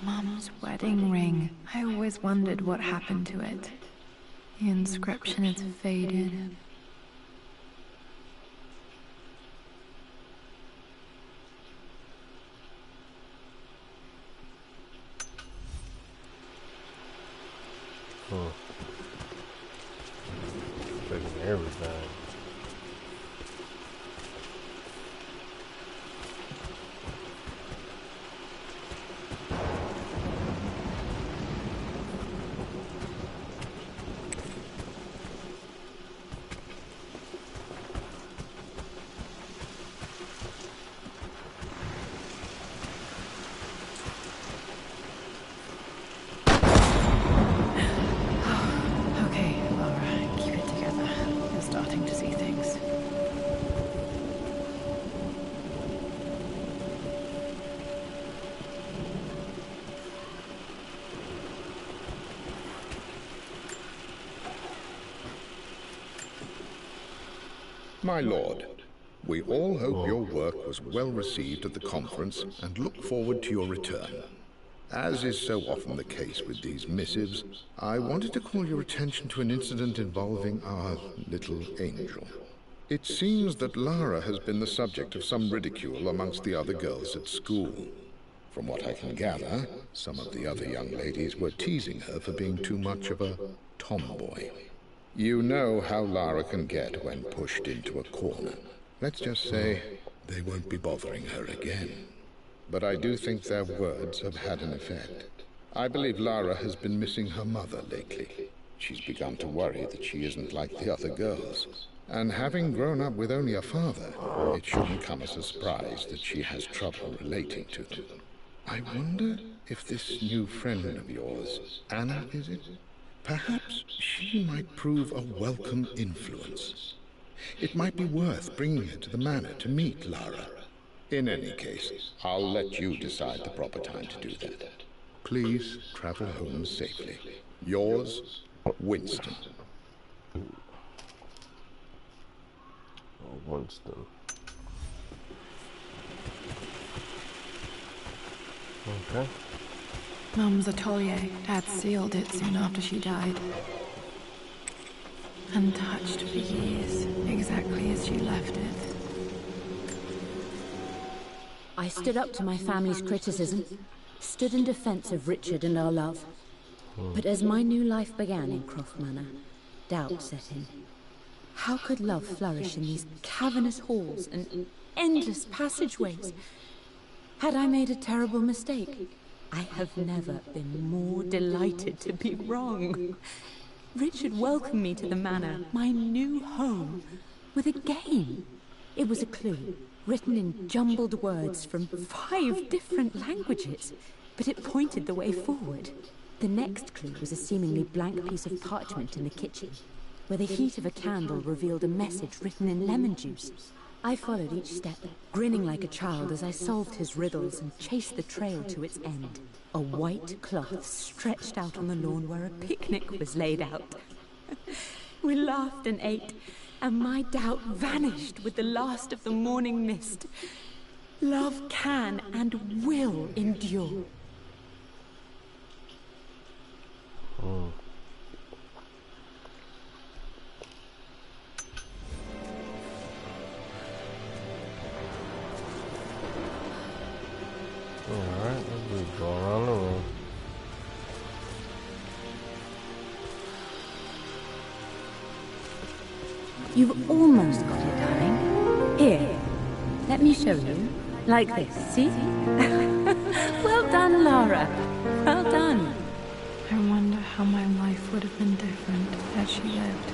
Mum's wedding ring. I always wondered what happened to it. The inscription is faded. Taking everything. My lord, we all hope your work was well received at the conference and look forward to your return. As is so often the case with these missives, I wanted to call your attention to an incident involving our little angel. It seems that Lara has been the subject of some ridicule amongst the other girls at school. From what I can gather, some of the other young ladies were teasing her for being too much of a tomboy. You know how Lara can get when pushed into a corner. Let's just say they won't be bothering her again. But I do think their words have had an effect. I believe Lara has been missing her mother lately. She's begun to worry that she isn't like the other girls. And having grown up with only a father, it shouldn't come as a surprise that she has trouble relating to them. I wonder if this new friend of yours, Anna, is it? Perhaps she might prove a welcome influence. It might be worth bringing her to the manor to meet Lara. In any case, I'll let you decide the proper time to do that. Please travel home safely. Yours, Winston. Oh Winston. Okay. Mum's atelier. Dad sealed it soon after she died. Untouched for years, exactly as she left it. I stood up to my family's criticism, stood in defense of Richard and our love. But as my new life began in Croft Manor, doubt set in. How could love flourish in these cavernous halls and endless passageways? Had I made a terrible mistake? I have never been more delighted to be wrong. Richard welcomed me to the manor, my new home, with a game. It was a clue, written in jumbled words from 5 different languages, but it pointed the way forward. The next clue was a seemingly blank piece of parchment in the kitchen, where the heat of a candle revealed a message written in lemon juice. I followed each step, grinning like a child as I solved his riddles and chased the trail to its end. A white cloth stretched out on the lawn where a picnic was laid out. We laughed and ate, and my doubt vanished with the last of the morning mist. Love can and will endure. Alright, let's just go around the room. You've almost got it, darling. Here, let me show you. Like this, see? Well done, Lara. Well done. I wonder how my life would have been different had she lived.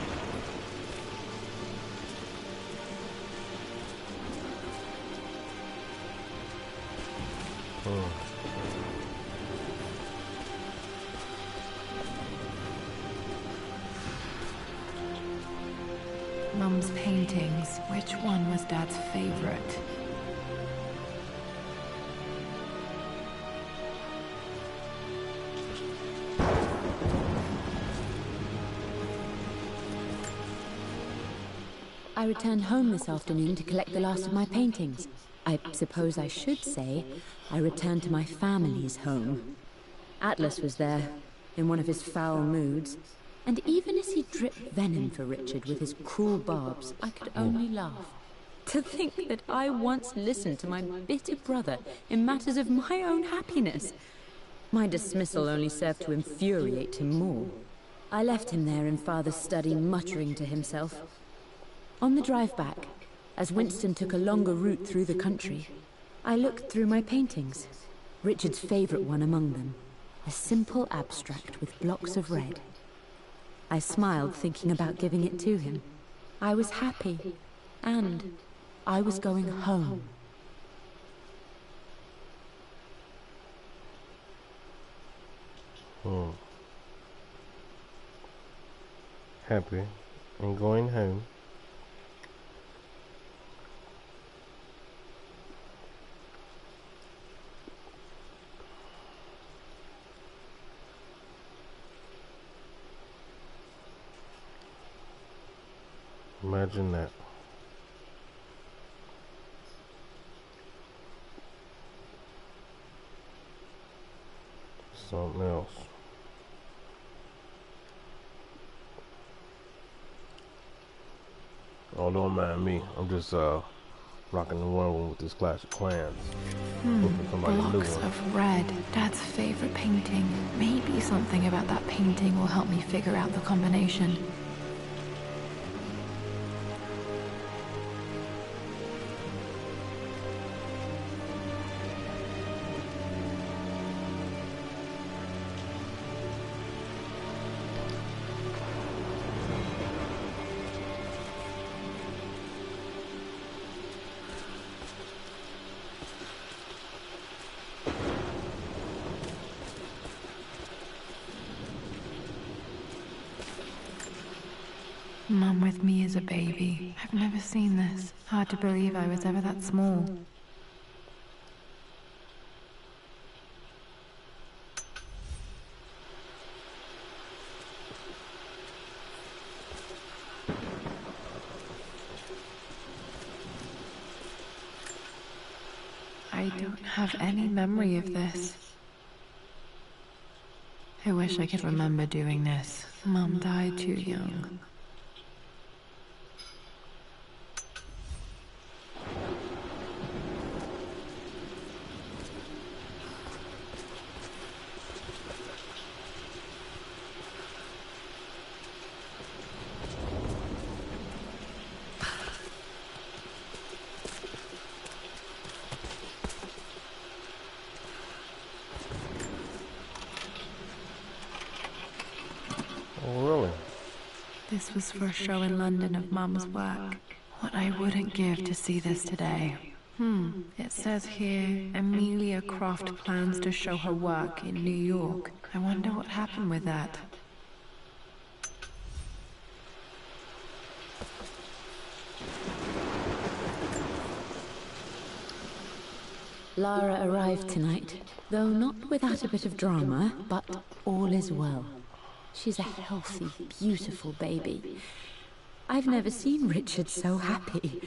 Mum's paintings. Which one was Dad's favorite? I returned home this afternoon to collect the last of my paintings. I suppose I should say I returned to my family's home. Atlas was there, in one of his foul moods, and even as he dripped venom for Richard with his cruel barbs, I could only laugh. To think that I once listened to my bitter brother in matters of my own happiness. My dismissal only served to infuriate him more. I left him there in Father's study, muttering to himself. On the drive back, as Winston took a longer route through the country, I looked through my paintings, Richard's favorite one among them, a simple abstract with blocks of red. I smiled, thinking about giving it to him. I was happy, and I was going home. Happy and going home. Imagine that. Something else. Oh, don't mind me. I'm just rocking and rolling with this Clash of Clans. Looking for somebody new Blocks one. of red. Dad's favorite painting. Maybe something about that painting will help me figure out the combination. Mum with me as a baby. I've never seen this. Hard to believe I was ever that small. don't have any memory of this. I wish I could remember doing this. Mum died too young. This was for a show in London of Mum's work. What I wouldn't give to see this today. It says here, Amelia Croft plans to show her work in New York. I wonder what happened with that. Lara arrived tonight, though not without a bit of drama, but all is well. She's a healthy, beautiful baby. I've never seen Richard so happy.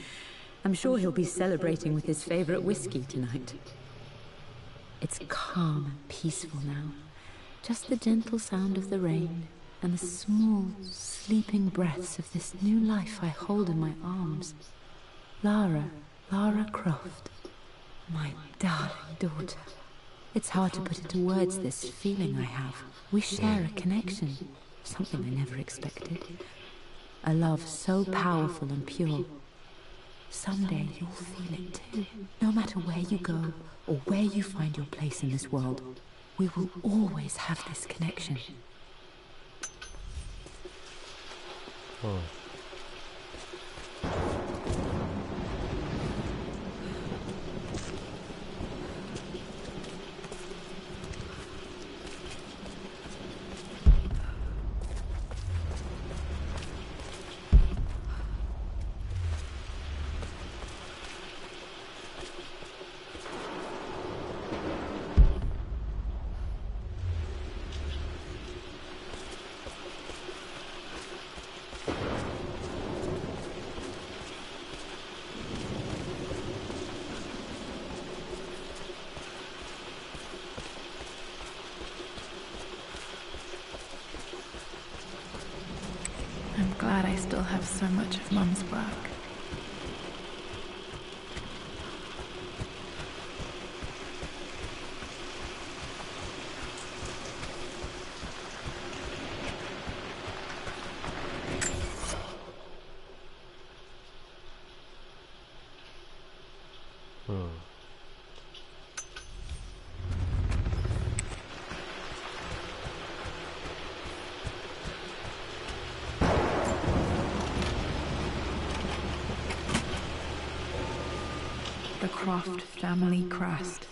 I'm sure he'll be celebrating with his favorite whiskey tonight. It's calm and peaceful now. Just the gentle sound of the rain and the small, sleeping breaths of this new life I hold in my arms. Lara Croft, my darling daughter. It's hard to put into words this feeling I have. We share a connection, something I never expected. A love so powerful and pure. Someday you'll feel it too. No matter where you go or where you find your place in this world, we will always have this connection. I'm glad I still have so much of Mum's work. The Croft family crest.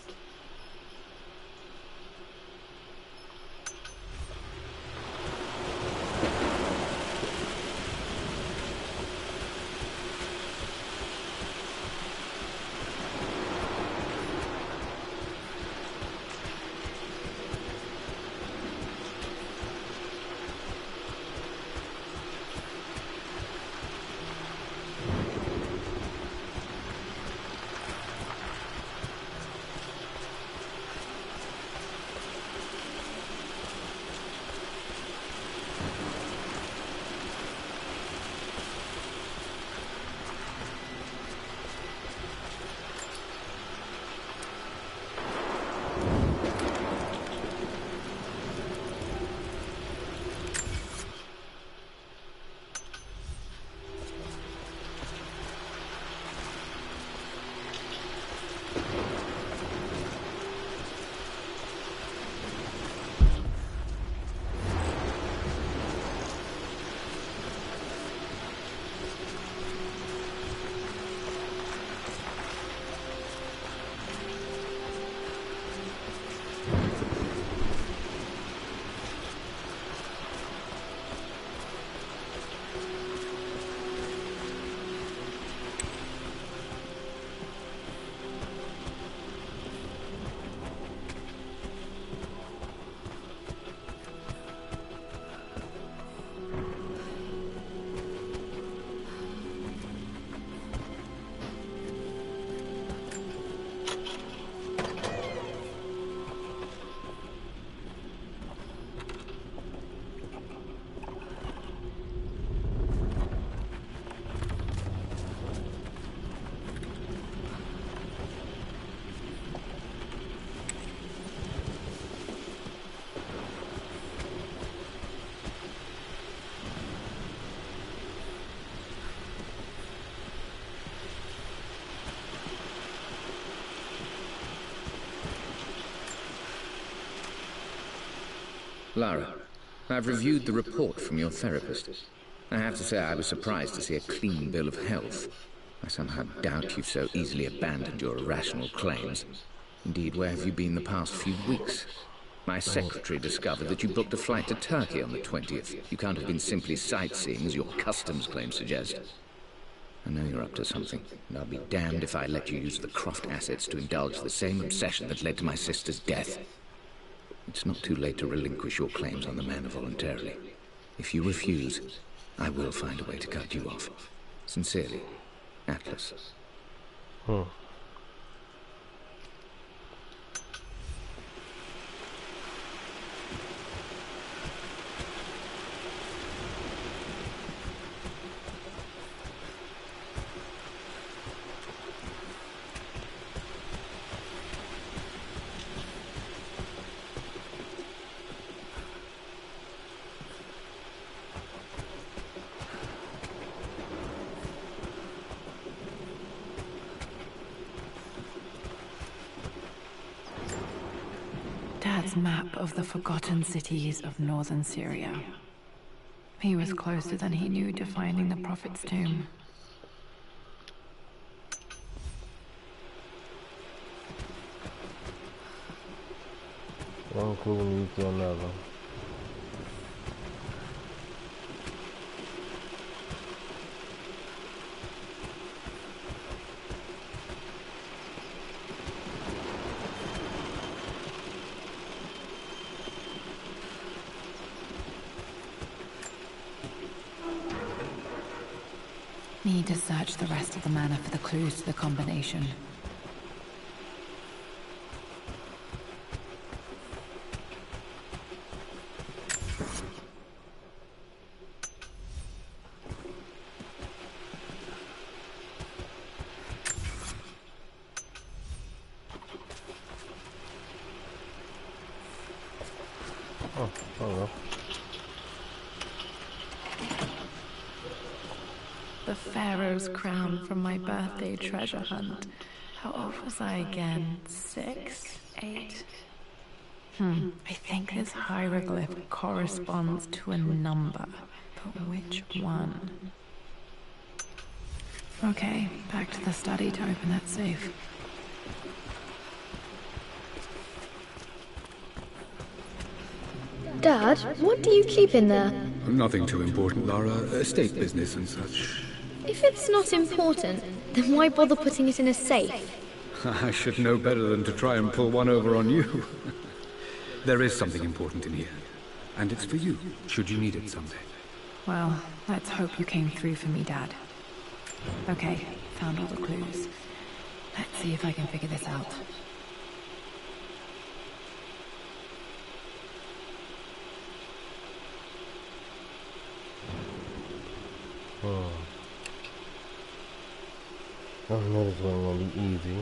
Lara, I've reviewed the report from your therapist. I have to say I was surprised to see a clean bill of health. I somehow doubt you've so easily abandoned your irrational claims. Indeed, where have you been the past few weeks? My secretary discovered that you booked a flight to Turkey on the 20th. You can't have been simply sightseeing, as your customs claims suggest. I know you're up to something, and I'll be damned if I let you use the Croft assets to indulge the same obsession that led to my sister's death. It's not too late to relinquish your claims on the manor voluntarily. If you refuse, I will find a way to cut you off. Sincerely, Atlas. Dad's map of the forgotten cities of northern Syria. He was closer than he knew to finding the Prophet's tomb. One clue leads to another. Need to search the rest of the manor for the clues to the combination. Oh, hello. The Pharaoh's crown from my birthday treasure hunt. How old was I again? 6? 8? I think this hieroglyph corresponds to a number, but which one? Okay, back to the study to open that safe. Dad, what do you keep in there? Nothing too important, Lara. Estate business and such. If it's not important, then why bother putting it in a safe? I should know better than to try and pull one over on you. There is something important in here, and it's for you, should you need it someday. Well, let's hope you came through for me, Dad. Okay, found all the clues. Let's see if I can figure this out. I know this one gonna be easy.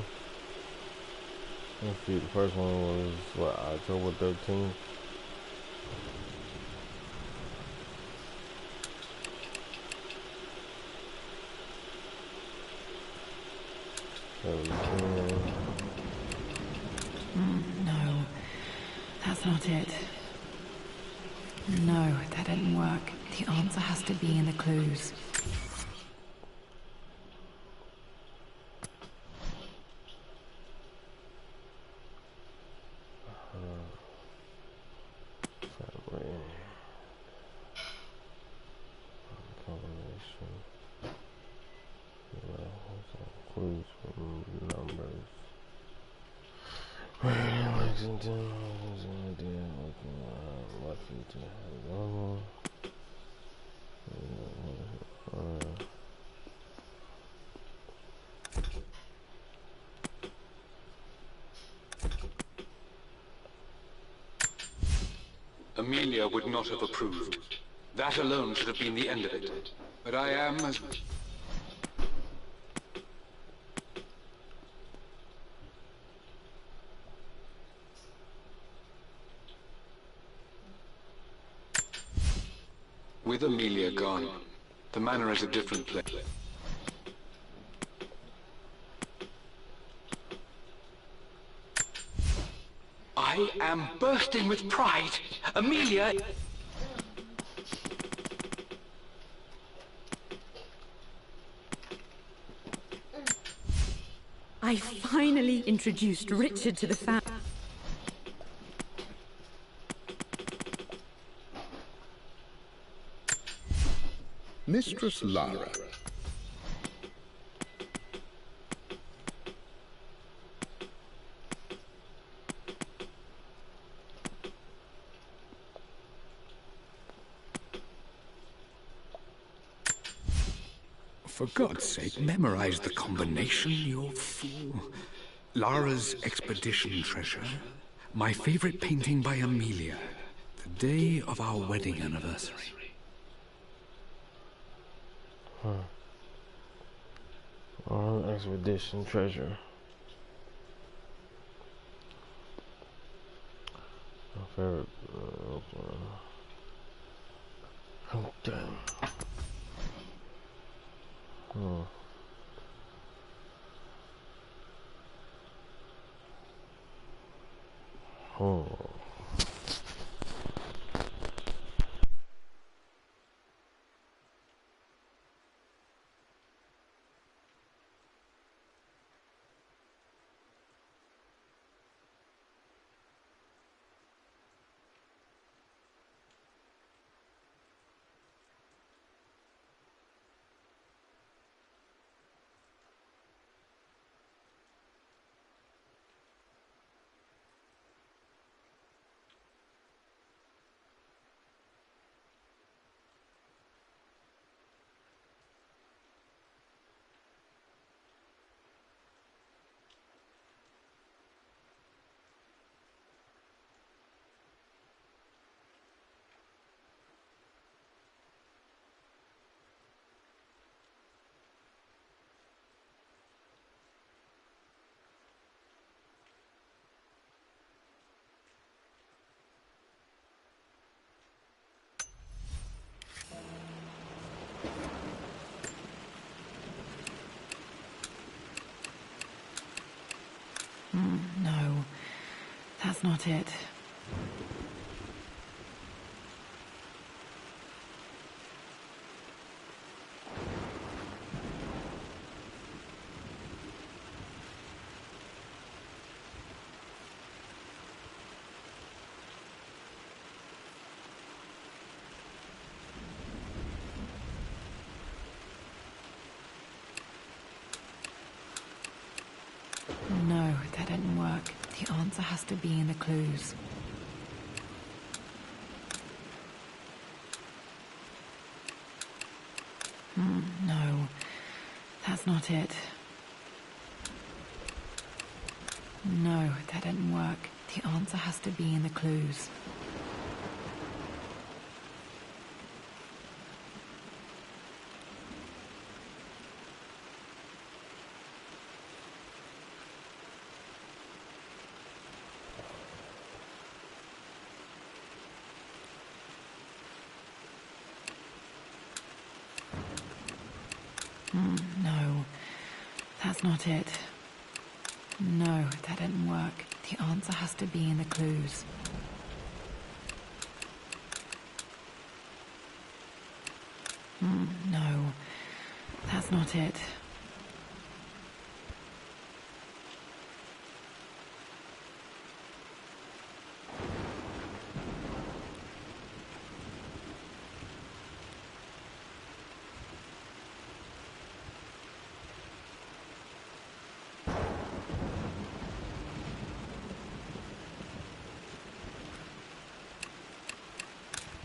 Let's see, the first one was, what, October 13th? No, that's not it. No, that didn't work. The answer has to be in the clues. Clues from numbers. Lexington, lucky to have normal. Amelia would not have approved. That alone should have been the end of it. But I am as... With Amelia gone, the manor is a different place. I I am bursting with pride. Amelia... I finally introduced Richard to the family. Mistress Lara. For God's sake, memorize the combination, you fool. Lara's expedition treasure. My favorite painting by Amelia. The day of our wedding anniversary. Our expedition treasure. My favorite. Okay. No, that's not it. No, that didn't work. The answer has to be in the clues. No, that's not it. No, that didn't work. The answer has to be in the clues. No, that's not it. No, that didn't work. The answer has to be in the clues. No, that's not it.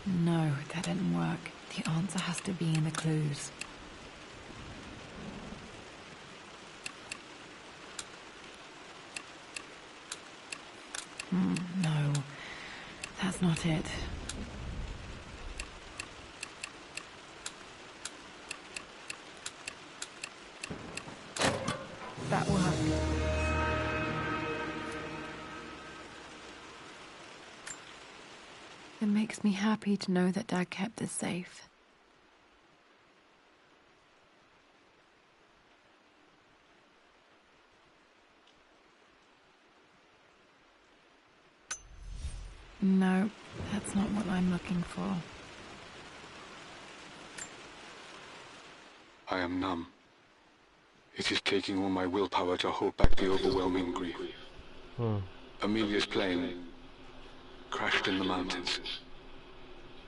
No, that didn't work. The answer has to be in the clues. No, that's not it. That worked. It makes me happy to know that Dad kept this safe. No, that's not what I'm looking for. I am numb. It is taking all my willpower to hold back the overwhelming grief. Amelia's plane crashed in the mountains.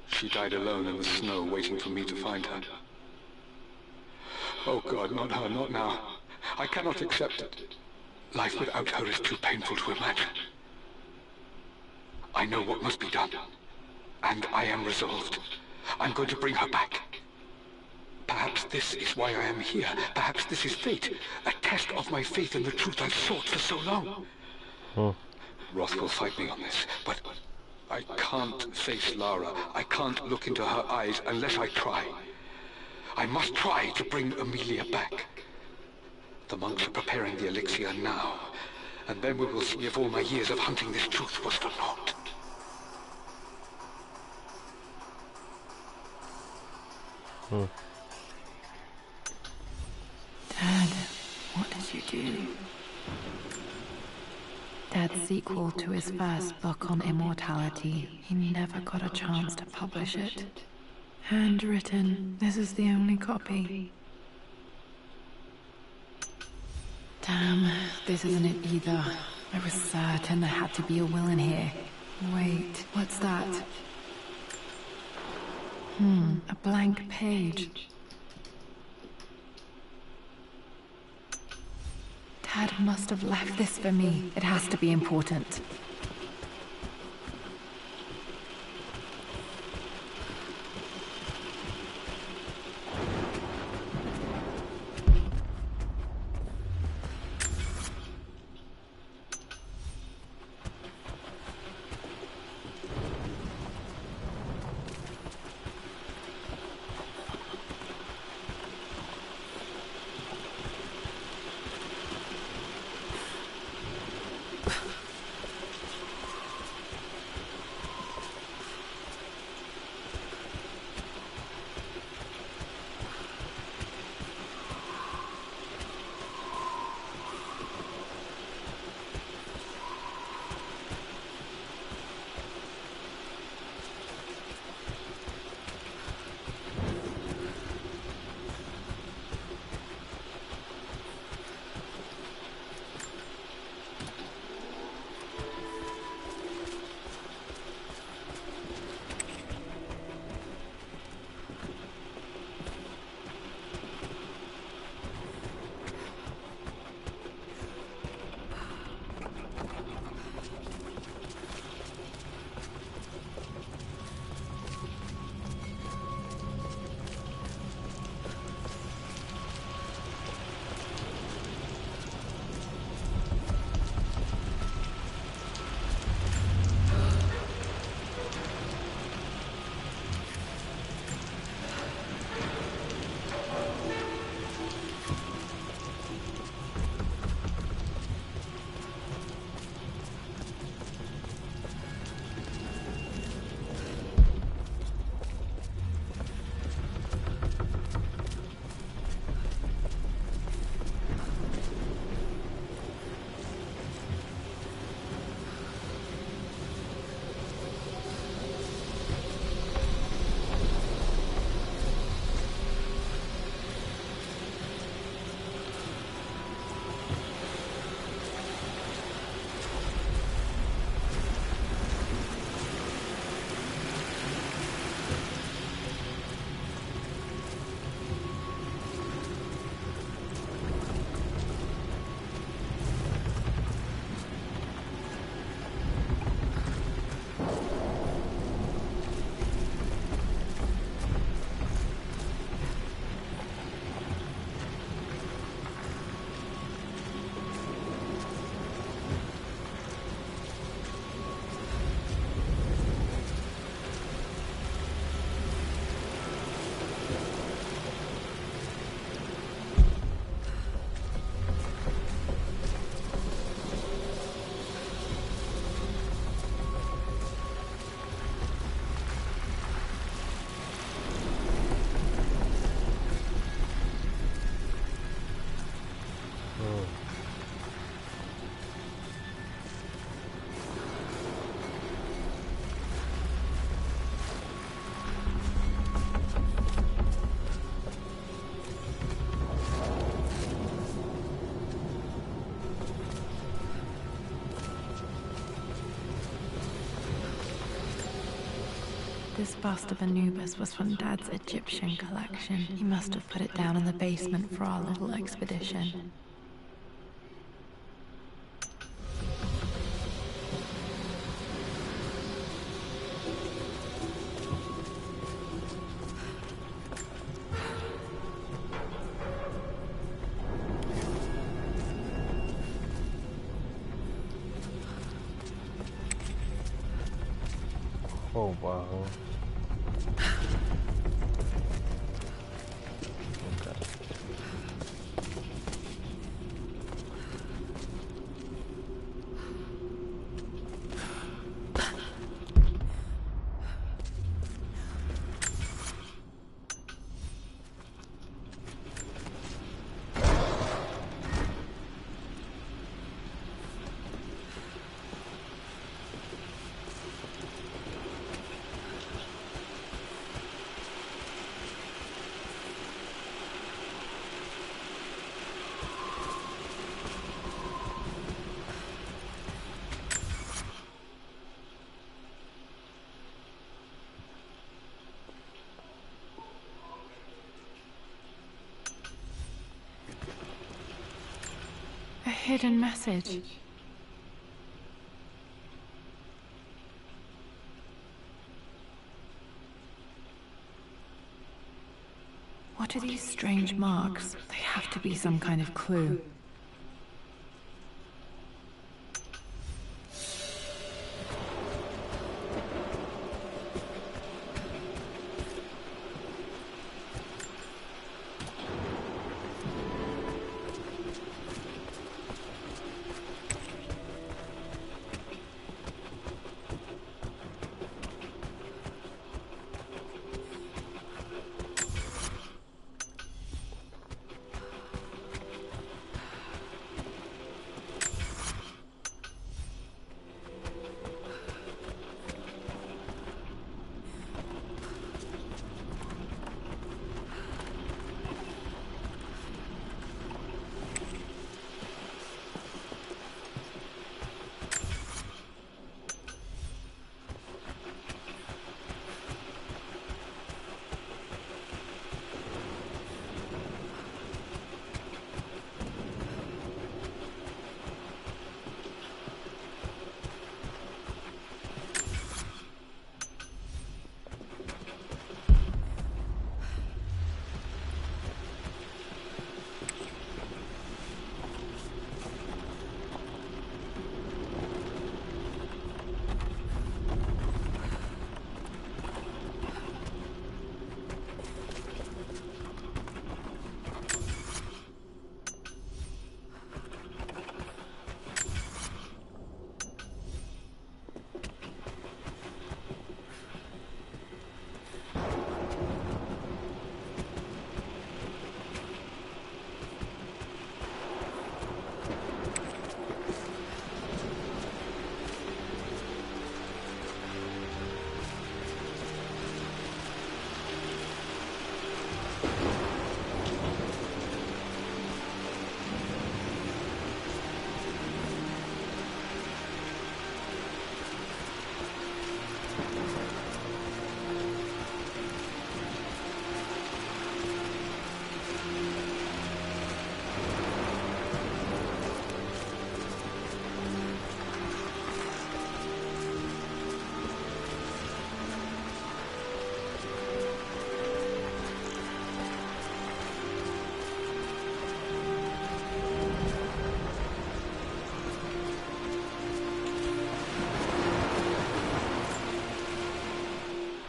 She died alone in the snow, waiting for me to find her. Oh God, not her, not now. I cannot accept it. Life without her is too painful to imagine. I know what must be done, and I am resolved. I'm going to bring her back. Perhaps this is why I am here. Perhaps this is fate, a test of my faith in the truth I've sought for so long. Roth will fight me on this, but I can't face Lara. I can't look into her eyes unless I try. I must try to bring Amelia back. The monks are preparing the elixir now, and then we will see if all my years of hunting this truth was for naught. Dad, what did you do? Dad's sequel to his first book on immortality. He never got a chance to publish it. Handwritten. This is the only copy. Damn, this isn't it either. I was certain there had to be a will in here. Wait, what's that? A blank page. Dad must have left this for me. It has to be important. This bust of Anubis was from Dad's Egyptian collection. He must have put it down in the basement for our little expedition. Oh, wow. Okay. A hidden message. What are these strange marks? They have to be some kind of clue.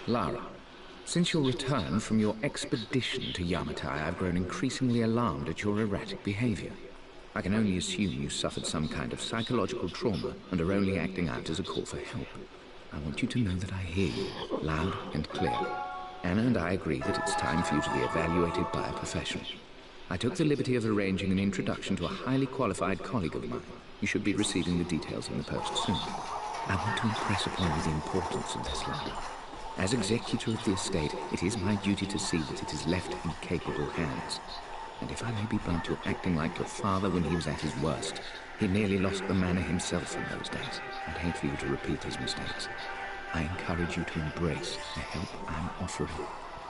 Lara, since your return from your expedition to Yamatai, I've grown increasingly alarmed at your erratic behavior. I can only assume you suffered some kind of psychological trauma and are only acting out as a call for help. I want you to know that I hear you, loud and clear. Anna and I agree that it's time for you to be evaluated by a professional. I took the liberty of arranging an introduction to a highly qualified colleague of mine. You should be receiving the details in the post soon. I want to impress upon you the importance of this, Lara. As executor of the estate, it is my duty to see that it is left in capable hands. And if I may be blunt, you're acting like your father when he was at his worst. He nearly lost the manor himself in those days. I'd hate for you to repeat his mistakes. I encourage you to embrace the help I'm offering.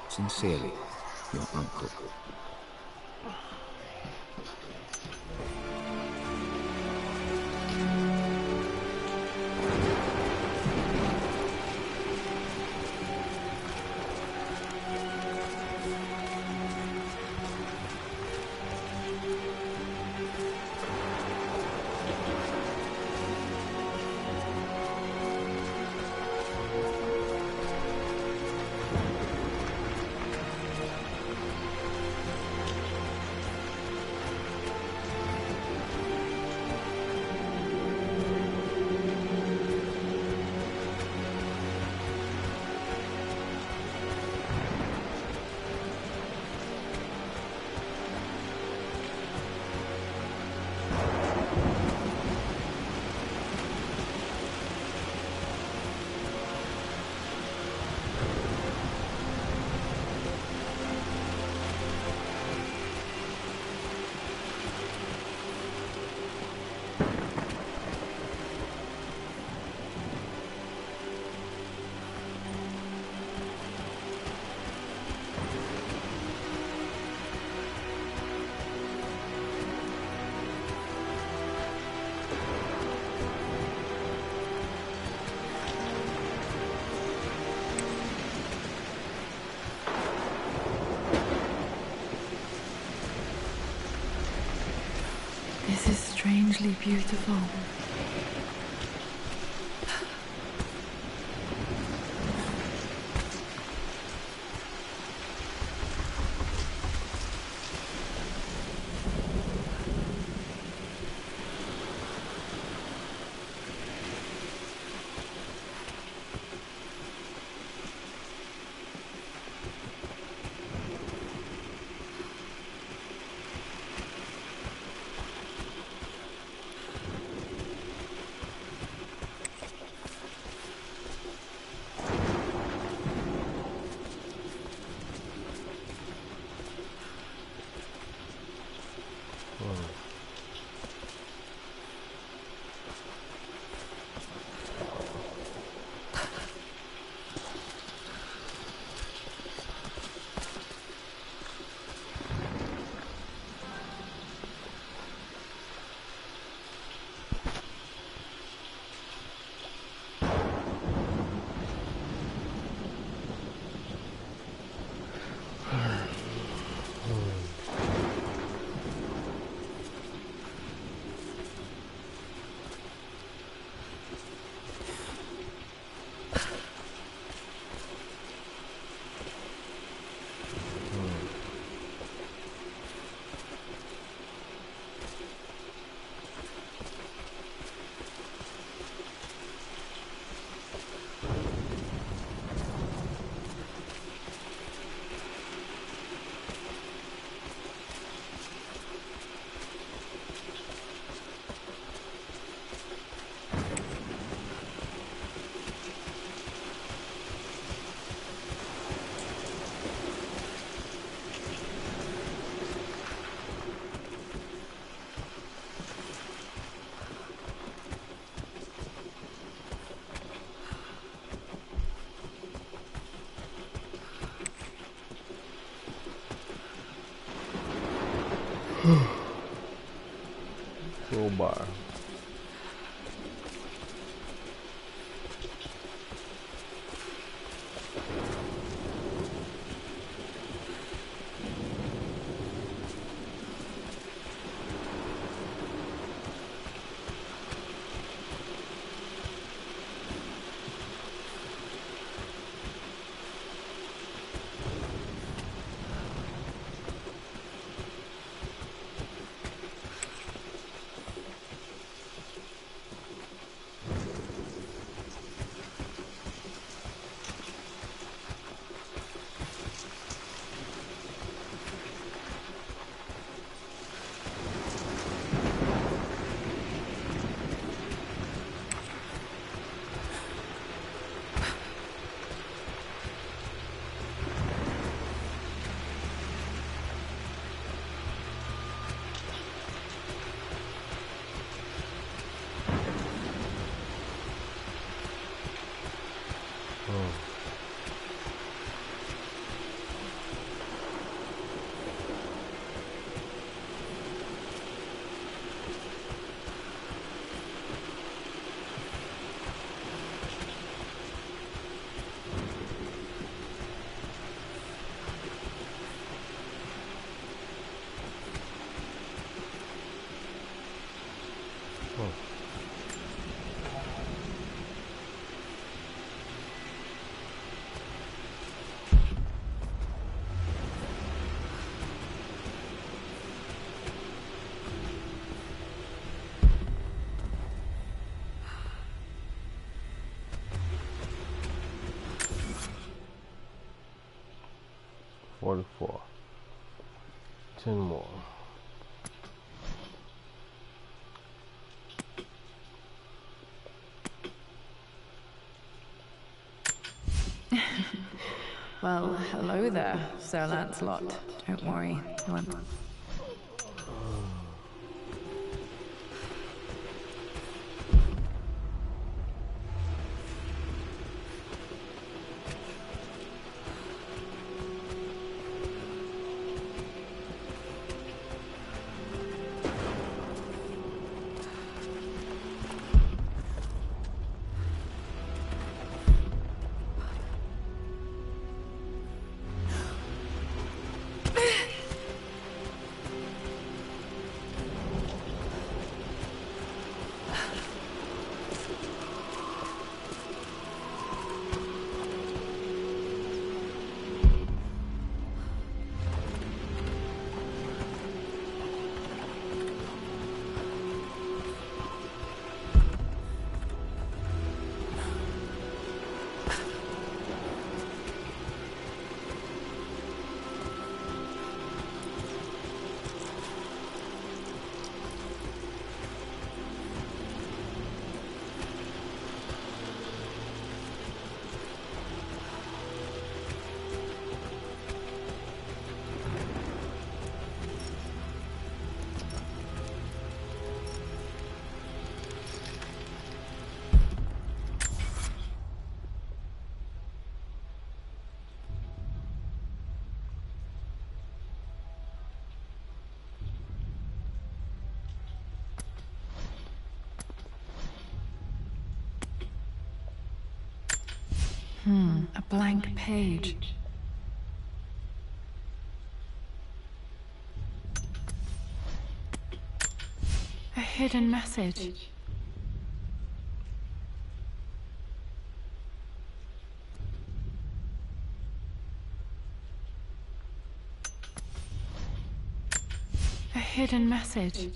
Sincerely, your uncle. This is strangely beautiful. Crowbar. 44. 10 more. Well, hello there, Sir Lancelot. Don't worry, I won't. A blank page. A hidden message. A hidden message.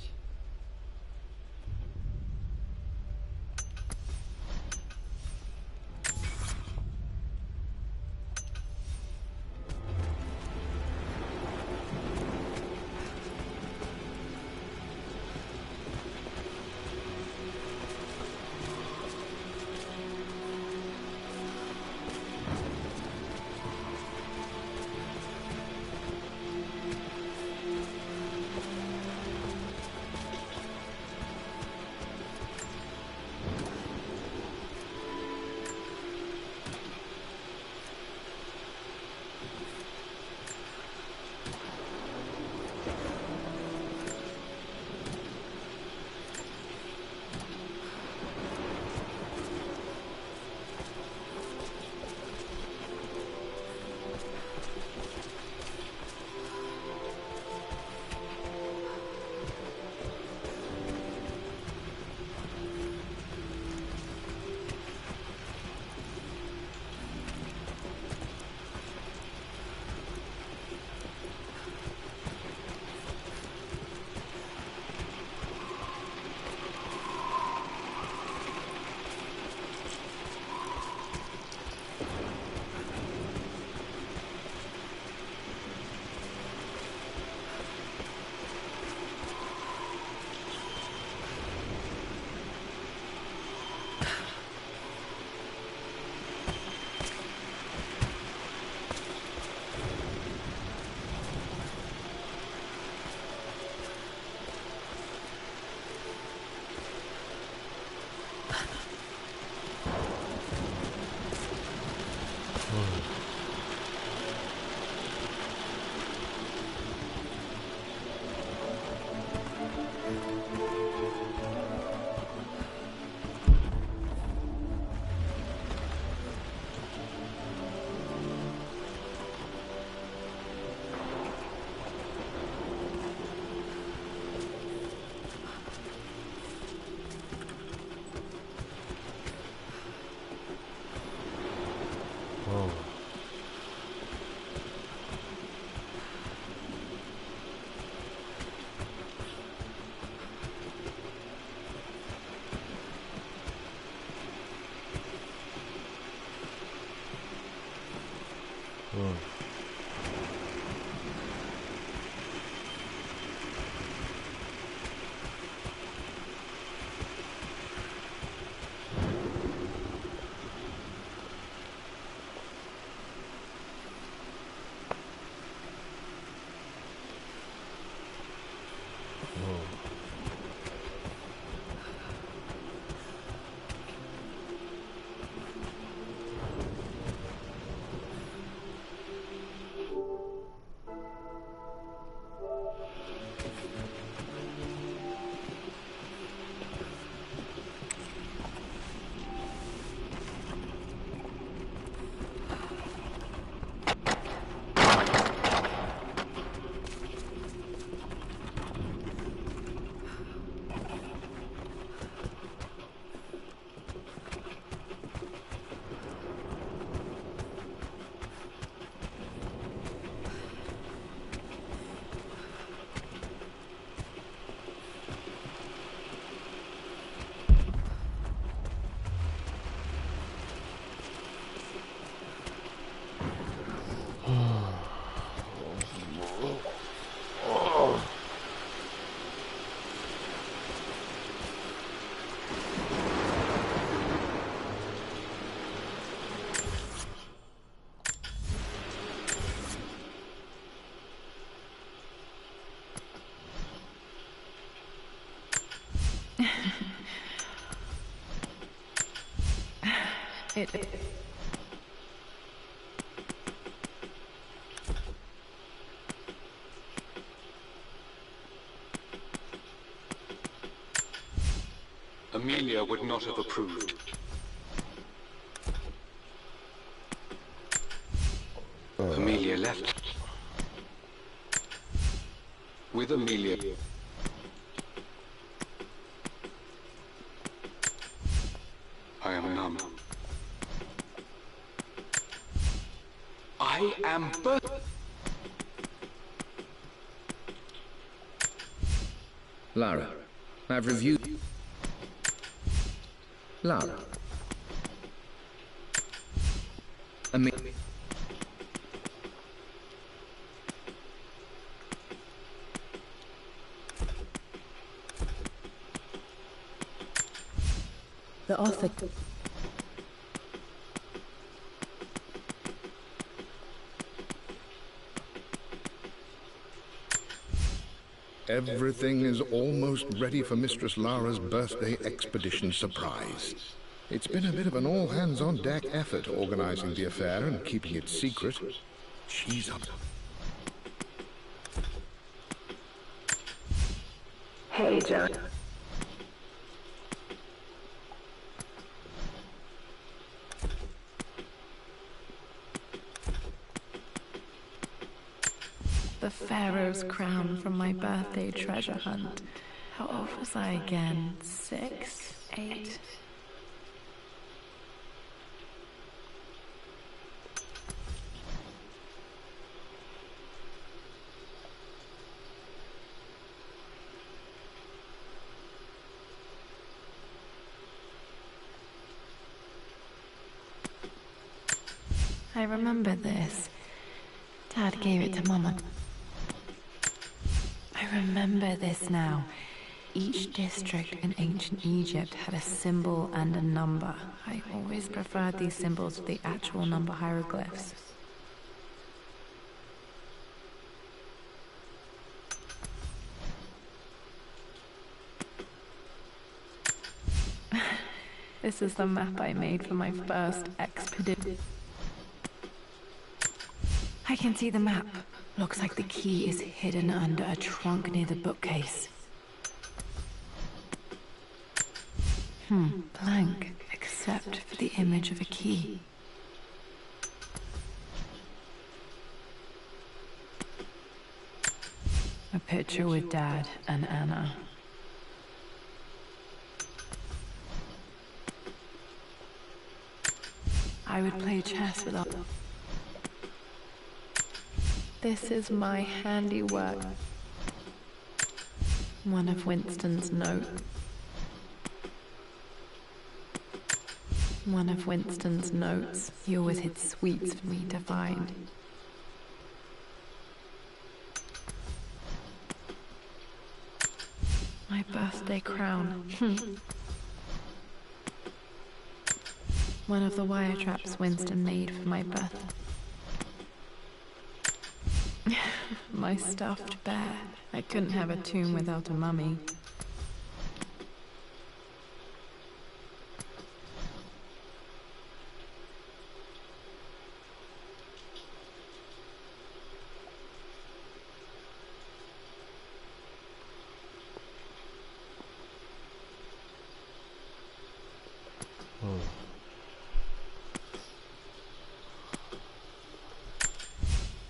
Amelia would not have approved. Amelia left. With Amelia, I am numb. I am Lara, I've reviewed... Lara. The author... Everything is almost ready for Mistress Lara's birthday expedition surprise. It's been a bit of an all-hands-on-deck effort organizing the affair and keeping it secret. She's up. Hey, John. The Pharaoh's crown from my birthday treasure hunt. How old was I again? 6? 8? I remember this. Dad gave it to Mama. I remember this now. Each district in ancient Egypt had a symbol and a number. I always preferred these symbols to the actual number hieroglyphs. This is the map I made for my first expedition. I can see the map. Looks like the key is hidden under a trunk near the bookcase. Blank, except for the image of a key. A picture with Dad and Anna. I would play chess with all... This is my handiwork. One of Winston's notes. One of Winston's notes. He always hid sweets for me to find. My birthday crown. One of the wire traps Winston made for my birthday. My stuffed bear. I couldn't have a tomb without a mummy.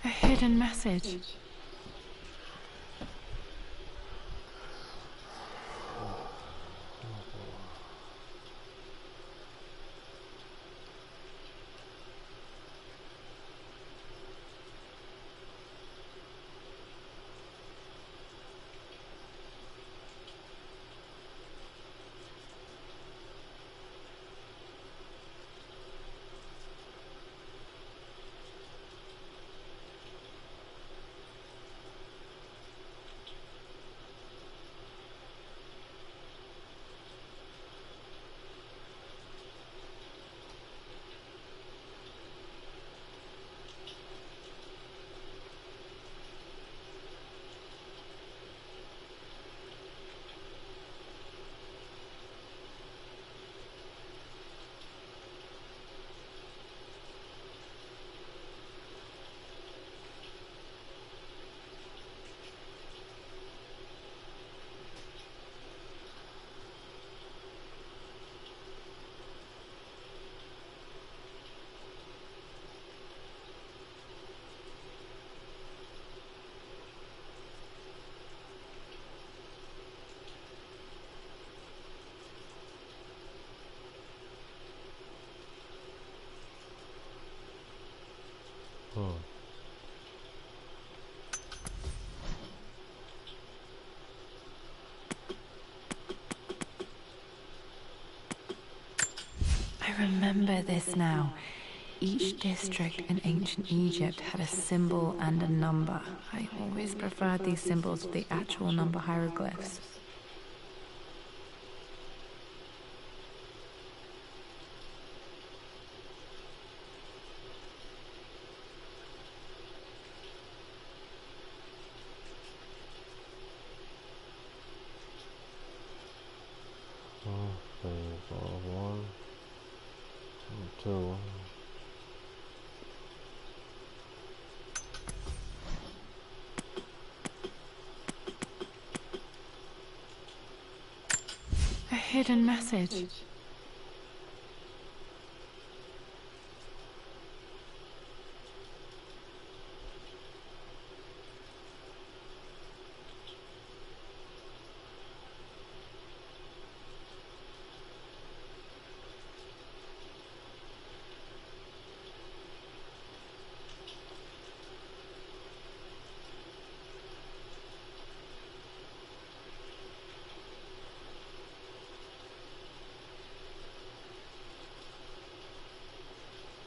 A hidden message. I remember this now. Each district in ancient Egypt had a symbol and a number. I always preferred these symbols to the actual number hieroglyphs. One, two. A hidden message.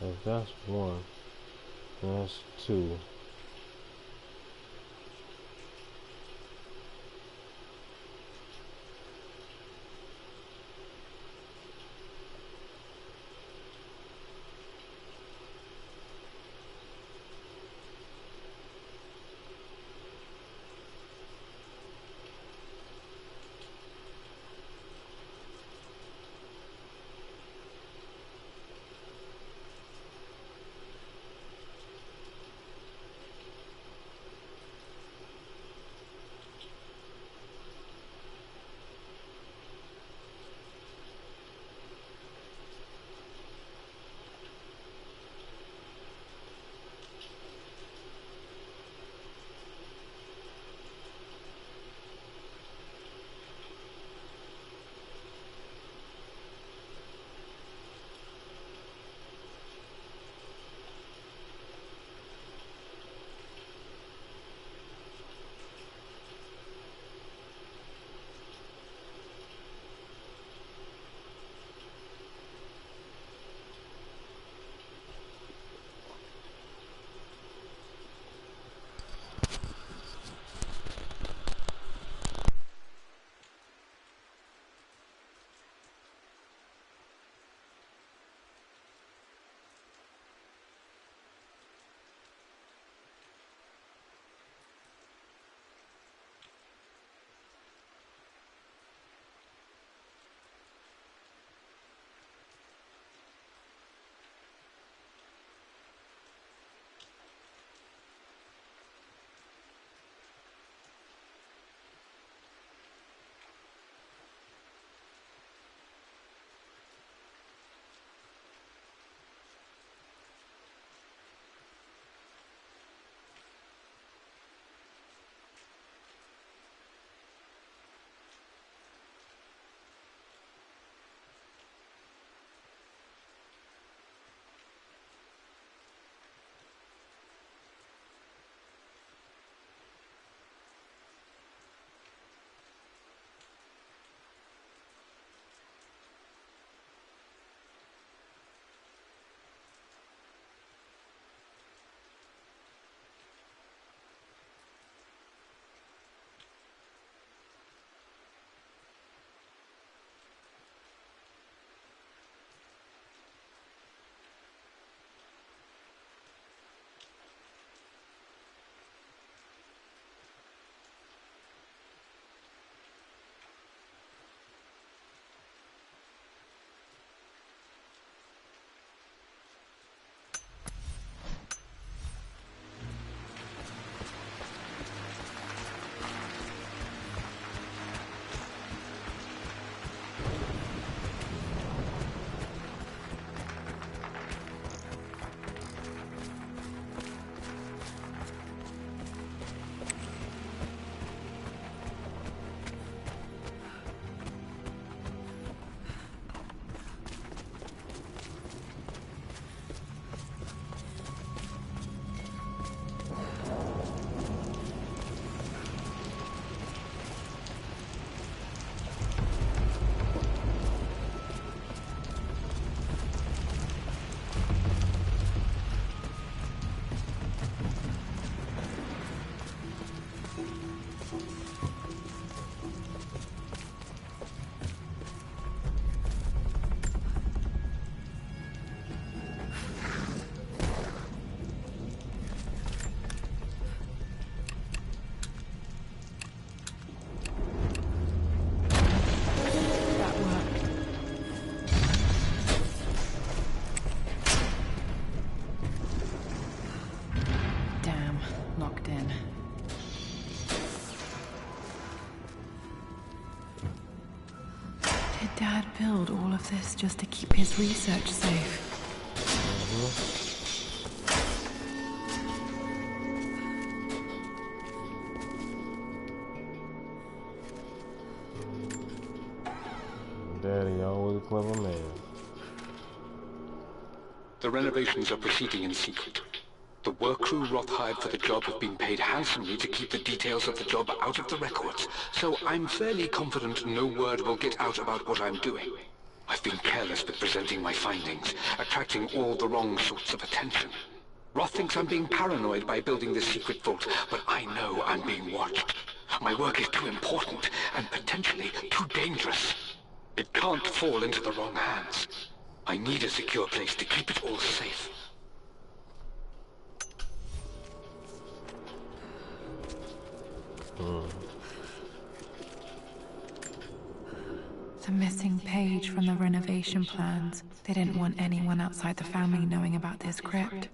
If that's one, that's two. Dad build all of this just to keep his research safe? Daddy always a clever man. The renovations are proceeding in secret. The work crew Roth hired for the job have been paid handsomely to keep the details of the job out of the records, so I'm fairly confident no word will get out about what I'm doing. I've been careless with presenting my findings, attracting all the wrong sorts of attention. Roth thinks I'm being paranoid by building this secret vault, but I know I'm being watched. My work is too important, and potentially too dangerous. It can't fall into the wrong hands. I need a secure place to keep it all safe. The missing page from the renovation plans. They didn't want anyone outside the family knowing about this crypt.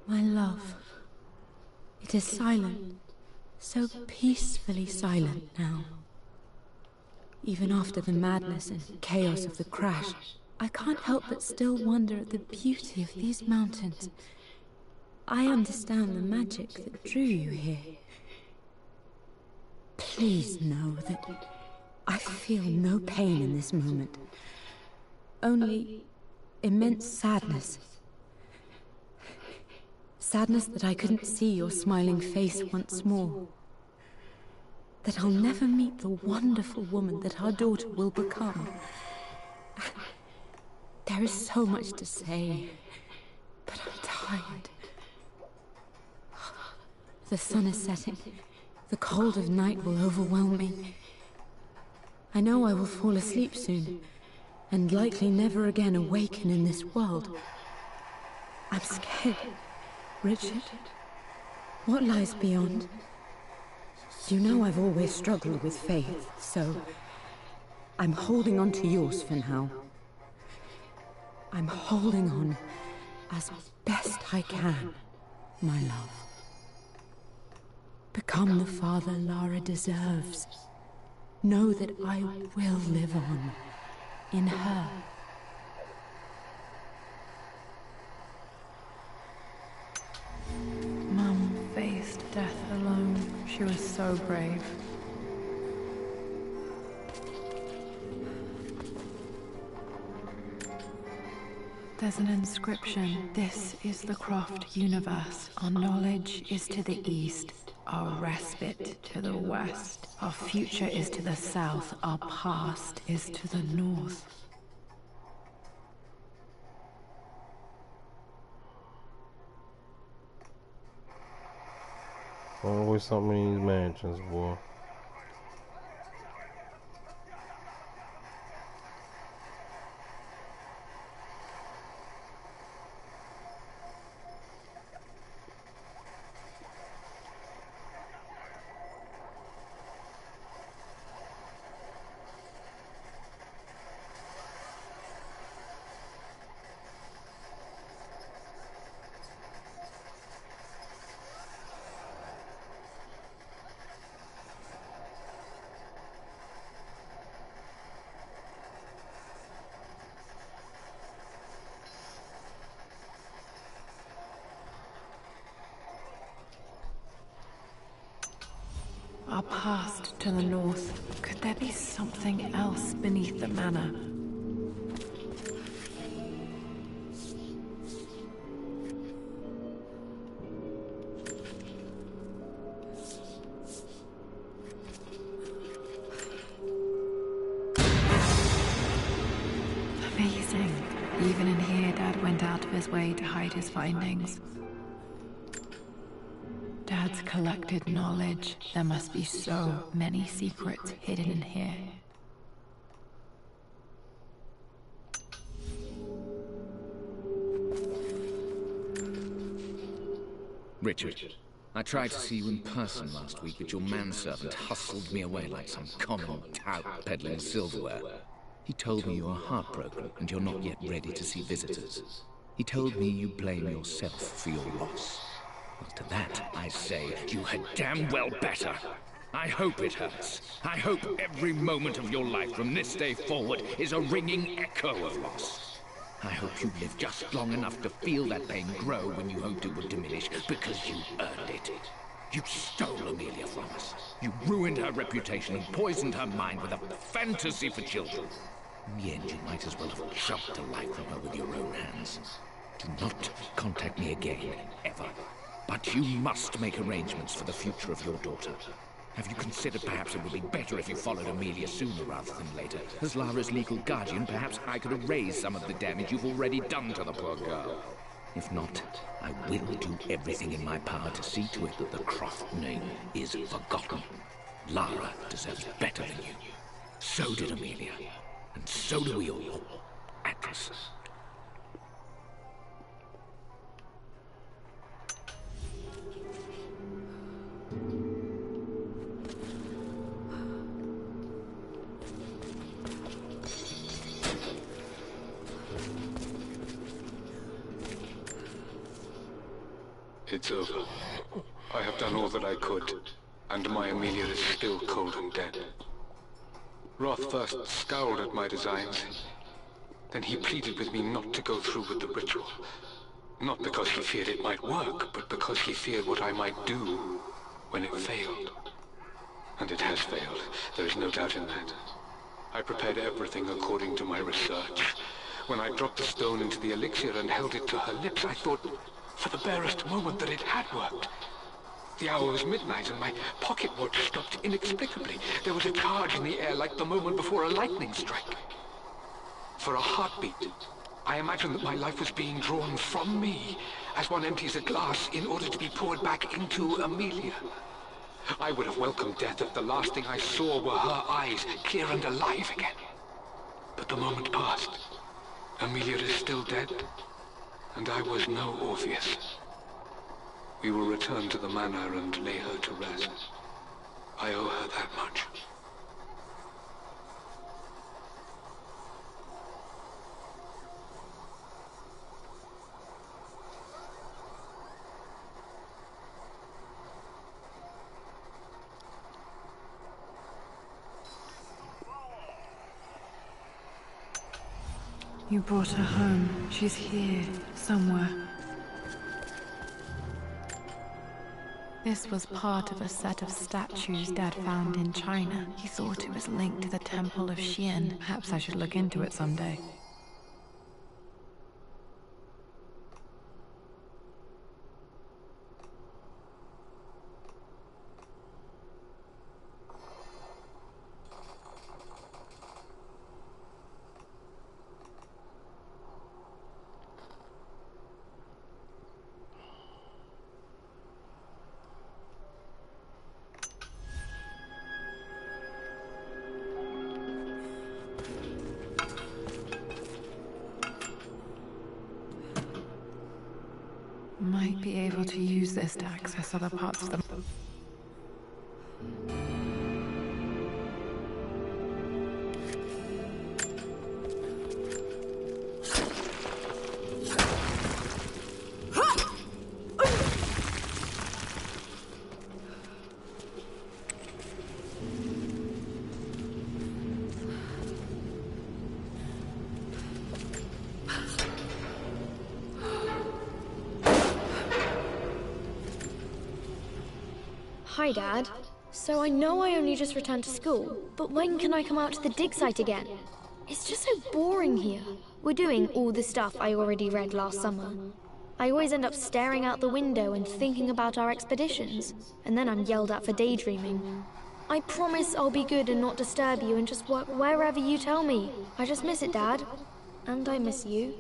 My love, it is silent, so peacefully silent now. Even after the madness and chaos of the crash, I can't help but still wonder at the beauty of these mountains. I understand the magic that drew you here. Please know that I feel no pain in this moment, only immense sadness. Sadness that I couldn't see your smiling face once more. That I'll never meet the wonderful woman that our daughter will become. There is so much to say, but I'm tired. The sun is setting. The cold of night will overwhelm me. I know I will fall asleep soon, and likely never again awaken in this world. I'm scared. Richard, what lies beyond? You know I've always struggled with faith, so I'm holding on to yours for now. I'm holding on as best I can, my love. Become the father Lara deserves. Know that I will live on in her. Mum faced death alone. She was so brave. There's an inscription. This is the Croft universe. Our knowledge is to the east, our respite to the west. Our future is to the south, our past is to the north. Always something in these mansions, boy. Our past to the north. Could there be something else beneath the manor? Amazing. Even in here, Dad went out of his way to hide his findings. Dad's collected knowledge. There must be so many secrets hidden in here. Richard, I tried to see you in person last week, but your manservant hustled me away like some common tout peddling silverware. He told me you are heartbroken and you're not yet ready to see visitors. He told me you blame yourself for your loss. Well, to that, I say, you had damn well better. I hope it hurts. I hope every moment of your life from this day forward is a ringing echo of loss. I hope you live just long enough to feel that pain grow when you hoped it would diminish, because you earned it. You stole Amelia from us. You ruined her reputation and poisoned her mind with a fantasy for children. In the end, you might as well have chucked the life from her with your own hands. Do not contact me again, ever. But you must make arrangements for the future of your daughter. Have you considered perhaps it would be better if you followed Amelia sooner rather than later? As Lara's legal guardian, perhaps I could erase some of the damage you've already done to the poor girl. If not, I will do everything in my power to see to it that the Croft name is forgotten. Lara deserves better than you. So did Amelia. And so do we all. Atlas. It's over. I have done all that I could, and my Amelia is still cold and dead. Roth first scowled at my designs. Then he pleaded with me not to go through with the ritual. Not because he feared it might work, but because he feared what I might do when it failed. And it has failed. There is no doubt in that. I prepared everything according to my research. When I dropped the stone into the elixir and held it to her lips, I thought for the barest moment that it had worked. The hour was midnight and my pocket watch stopped inexplicably. There was a charge in the air like the moment before a lightning strike. For a heartbeat, I imagined that my life was being drawn from me as one empties a glass in order to be poured back into Amelia. I would have welcomed death if the last thing I saw were her eyes, clear and alive again. But the moment passed. Amelia is still dead, and I was no Orpheus. We will return to the manor and lay her to rest. I owe her that much. You brought her home. She's here, somewhere. This was part of a set of statues Dad found in China. He thought it was linked to the Temple of Xian. Perhaps I should look into it someday. Might be able to use this to access other parts of the... Hi, Dad. So I know I only just returned to school, but when can I come out to the dig site again? It's just so boring here. We're doing all the stuff I already read last summer. I always end up staring out the window and thinking about our expeditions, and then I'm yelled at for daydreaming. I promise I'll be good and not disturb you and just work wherever you tell me. I just miss it, Dad. And I miss you.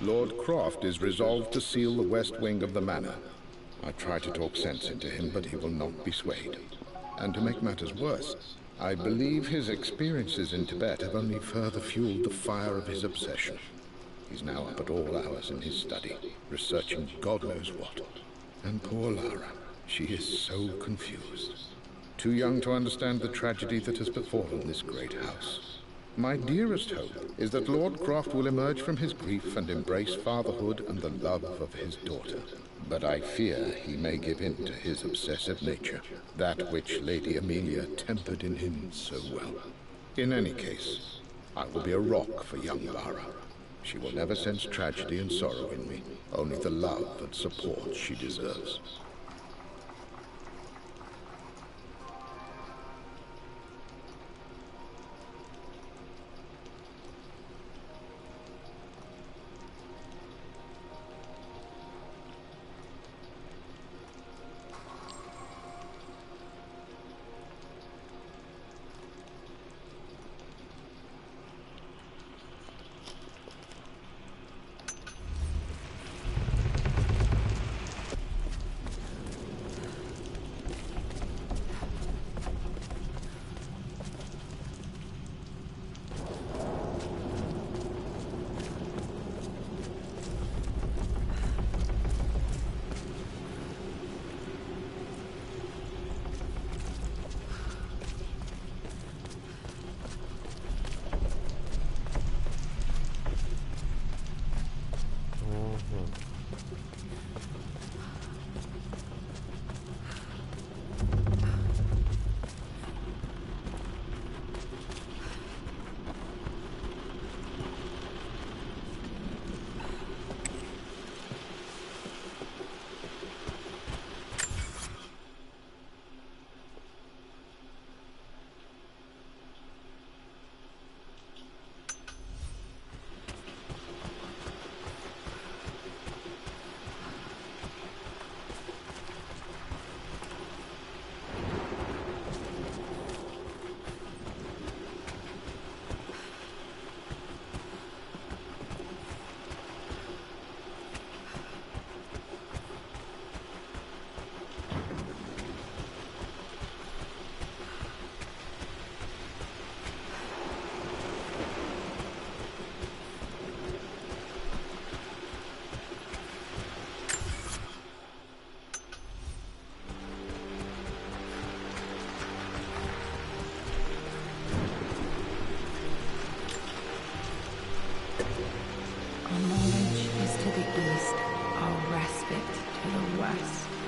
Lord Croft is resolved to seal the west wing of the manor. I try to talk sense into him, but he will not be swayed. And to make matters worse, I believe his experiences in Tibet have only further fueled the fire of his obsession. He's now up at all hours in his study, researching God knows what. And poor Lara, she is so confused. Too young to understand the tragedy that has befallen this great house. My dearest hope is that Lord Croft will emerge from his grief and embrace fatherhood and the love of his daughter. But I fear he may give in to his obsessive nature, that which Lady Amelia tempered in him so well. In any case, I will be a rock for young Lara. She will never sense tragedy and sorrow in me, only the love and support she deserves.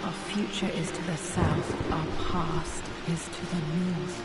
Our future is to the south, our past is to the north.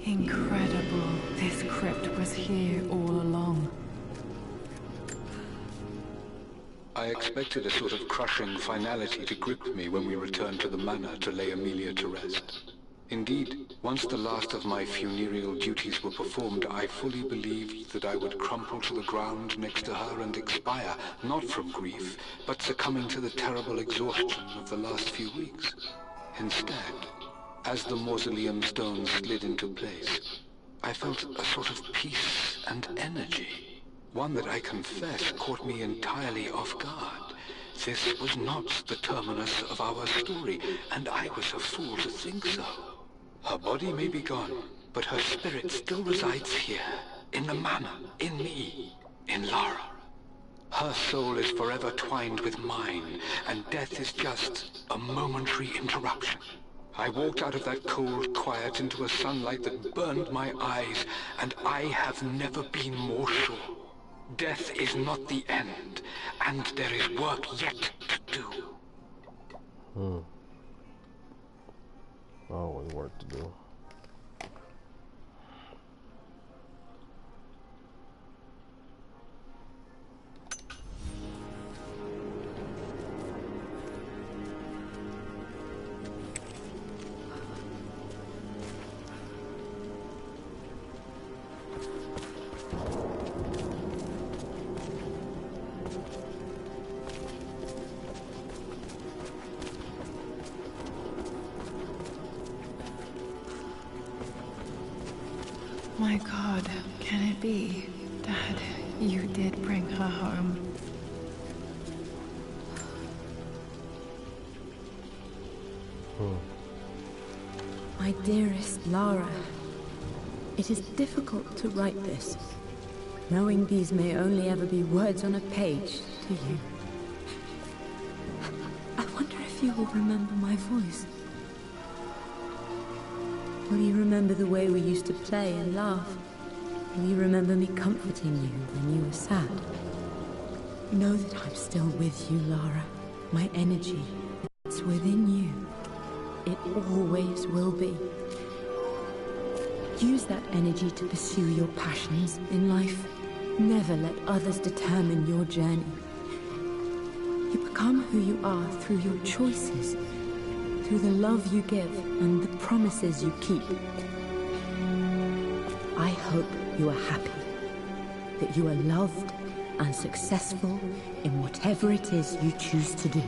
Incredible. This crypt was here all along. I expected a sort of crushing finality to grip me when we returned to the manor to lay Amelia to rest. Indeed, once the last of my funereal duties were performed, I fully believed that I would crumple to the ground next to her and expire, not from grief, but succumbing to the terrible exhaustion of the last few weeks. Instead, as the mausoleum stones slid into place, I felt a sort of peace and energy. One that I confess caught me entirely off guard. This was not the terminus of our story, and I was a fool to think so. Her body may be gone, but her spirit still resides here, in the manor, in me, in Lara. Her soul is forever twined with mine, and death is just a momentary interruption. I walked out of that cold quiet into a sunlight that burned my eyes, and I have never been more sure. Death is not the end, and there is work yet to do. Always work to do. My God, can it be? Dad, you did bring her home. My dearest Lara, it is difficult to write this, knowing these may only ever be words on a page to you. I wonder if you will remember my voice. Will you remember the way we used to play and laugh? Will you remember me comforting you when you were sad? Know that I'm still with you, Lara. My energy, it's within you. It always will be. Use that energy to pursue your passions in life. Never let others determine your journey. You become who you are through your choices, through the love you give and the promises you keep. I hope you are happy, that you are loved and successful in whatever it is you choose to do.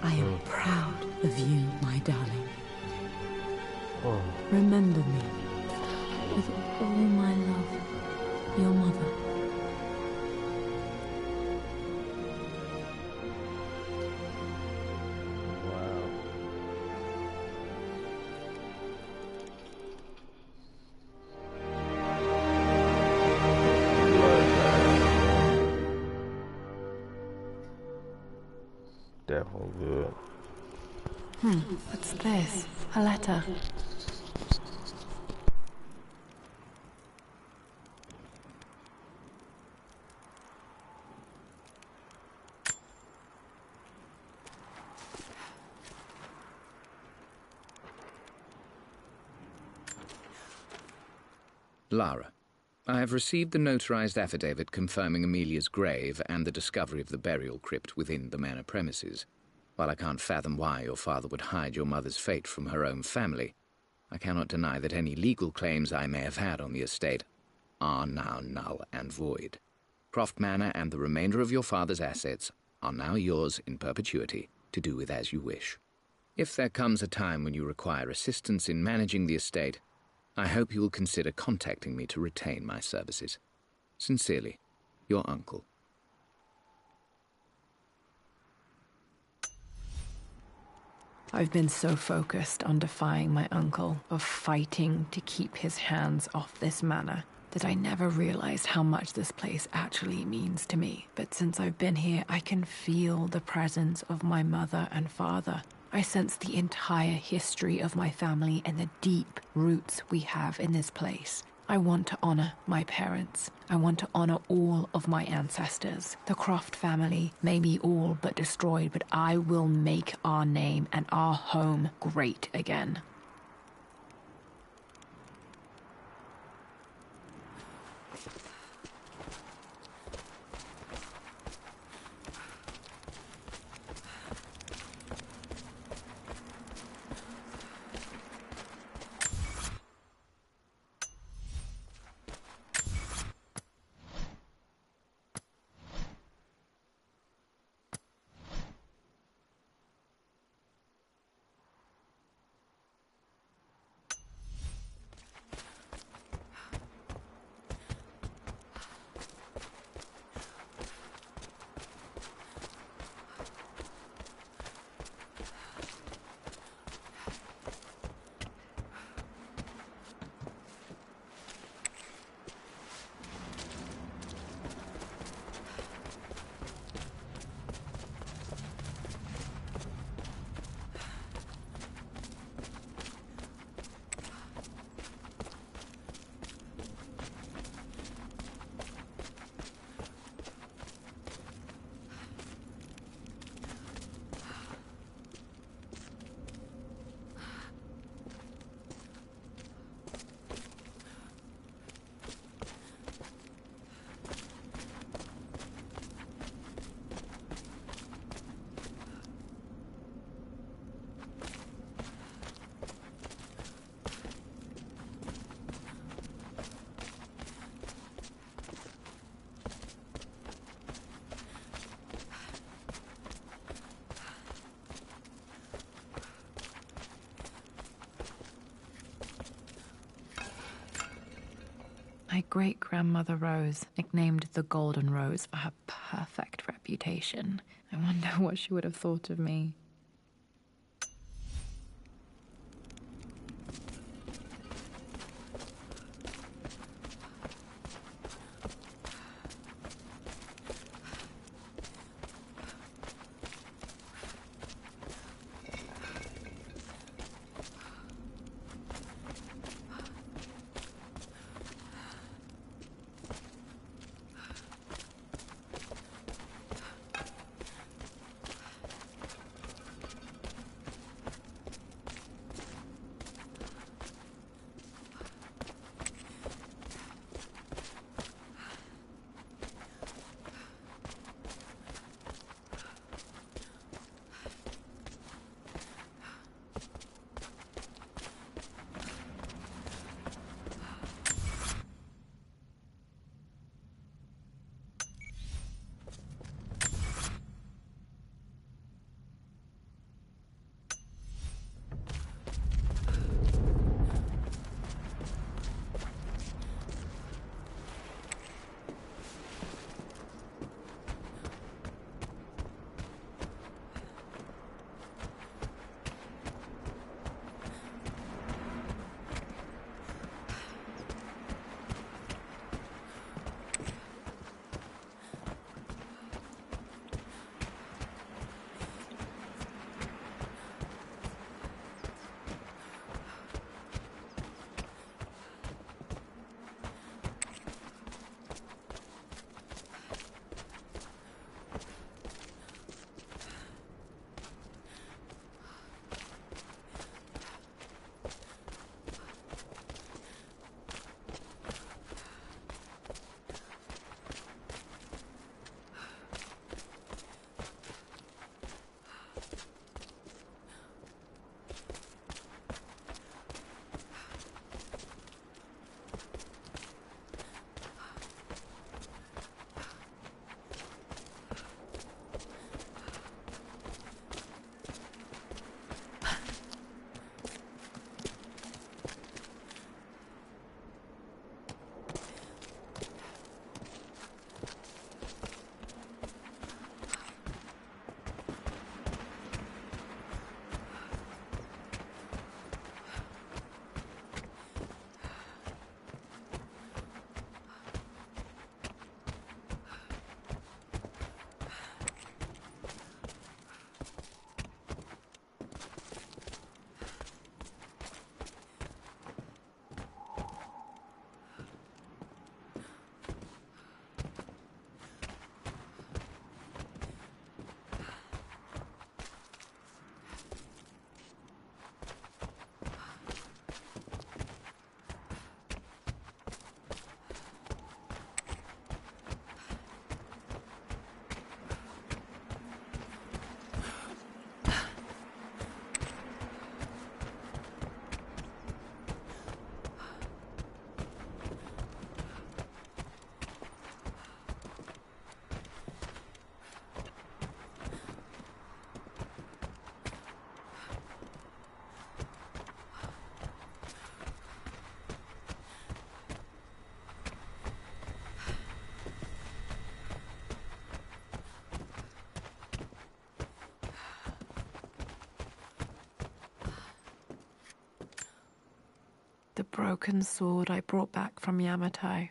I am proud of you, my darling. Remember me with all my love, your mother. Definitely good. What's this? A letter. Lara, I have received the notarized affidavit confirming Amelia's grave and the discovery of the burial crypt within the manor premises. While I can't fathom why your father would hide your mother's fate from her own family, I cannot deny that any legal claims I may have had on the estate are now null and void. Croft Manor and the remainder of your father's assets are now yours in perpetuity to do with as you wish. If there comes a time when you require assistance in managing the estate, I hope you will consider contacting me to retain my services. Sincerely, your uncle. I've been so focused on defying my uncle, of fighting to keep his hands off this manor, that I never realized how much this place actually means to me. But since I've been here, I can feel the presence of my mother and father. I sense the entire history of my family and the deep roots we have in this place. I want to honor my parents. I want to honor all of my ancestors. The Croft family may be all but destroyed, but I will make our name and our home great again. My great-grandmother Rose, nicknamed the Golden Rose for her perfect reputation. I wonder what she would have thought of me. The broken sword I brought back from Yamatai.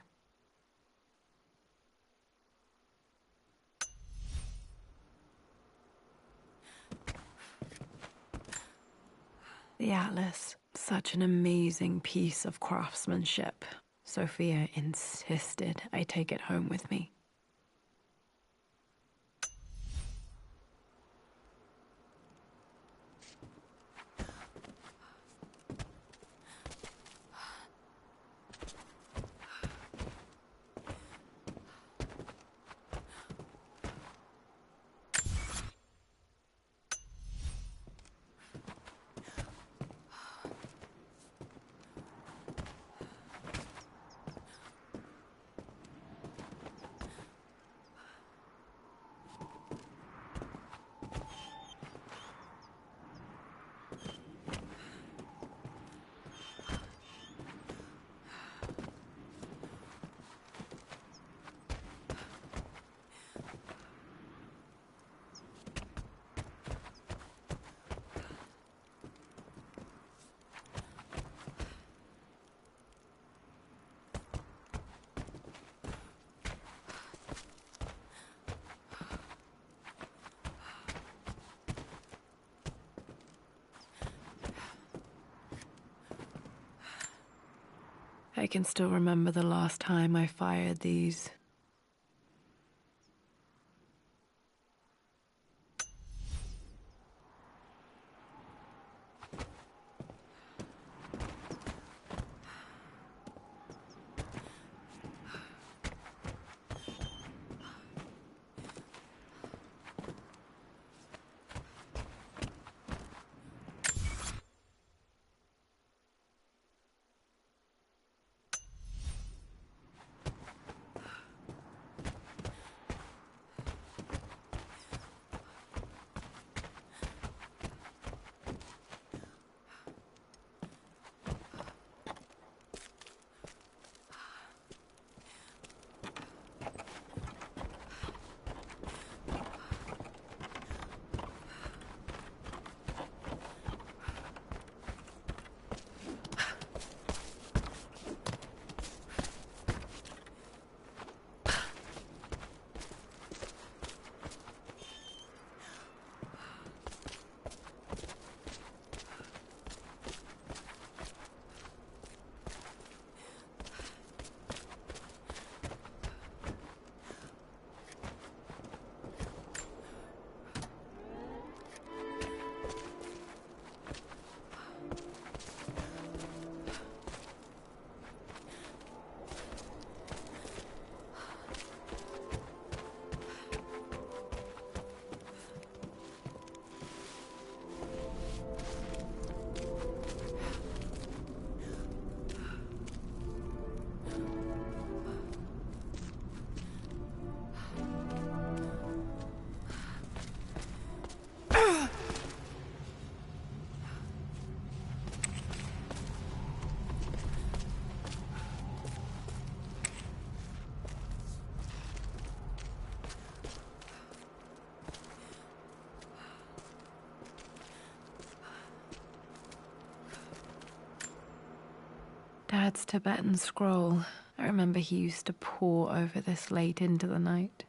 The Atlas, such an amazing piece of craftsmanship. Sophia insisted I take it home with me. I can still remember the last time I fired these. Dad's Tibetan scroll. I remember he used to pore over this late into the night.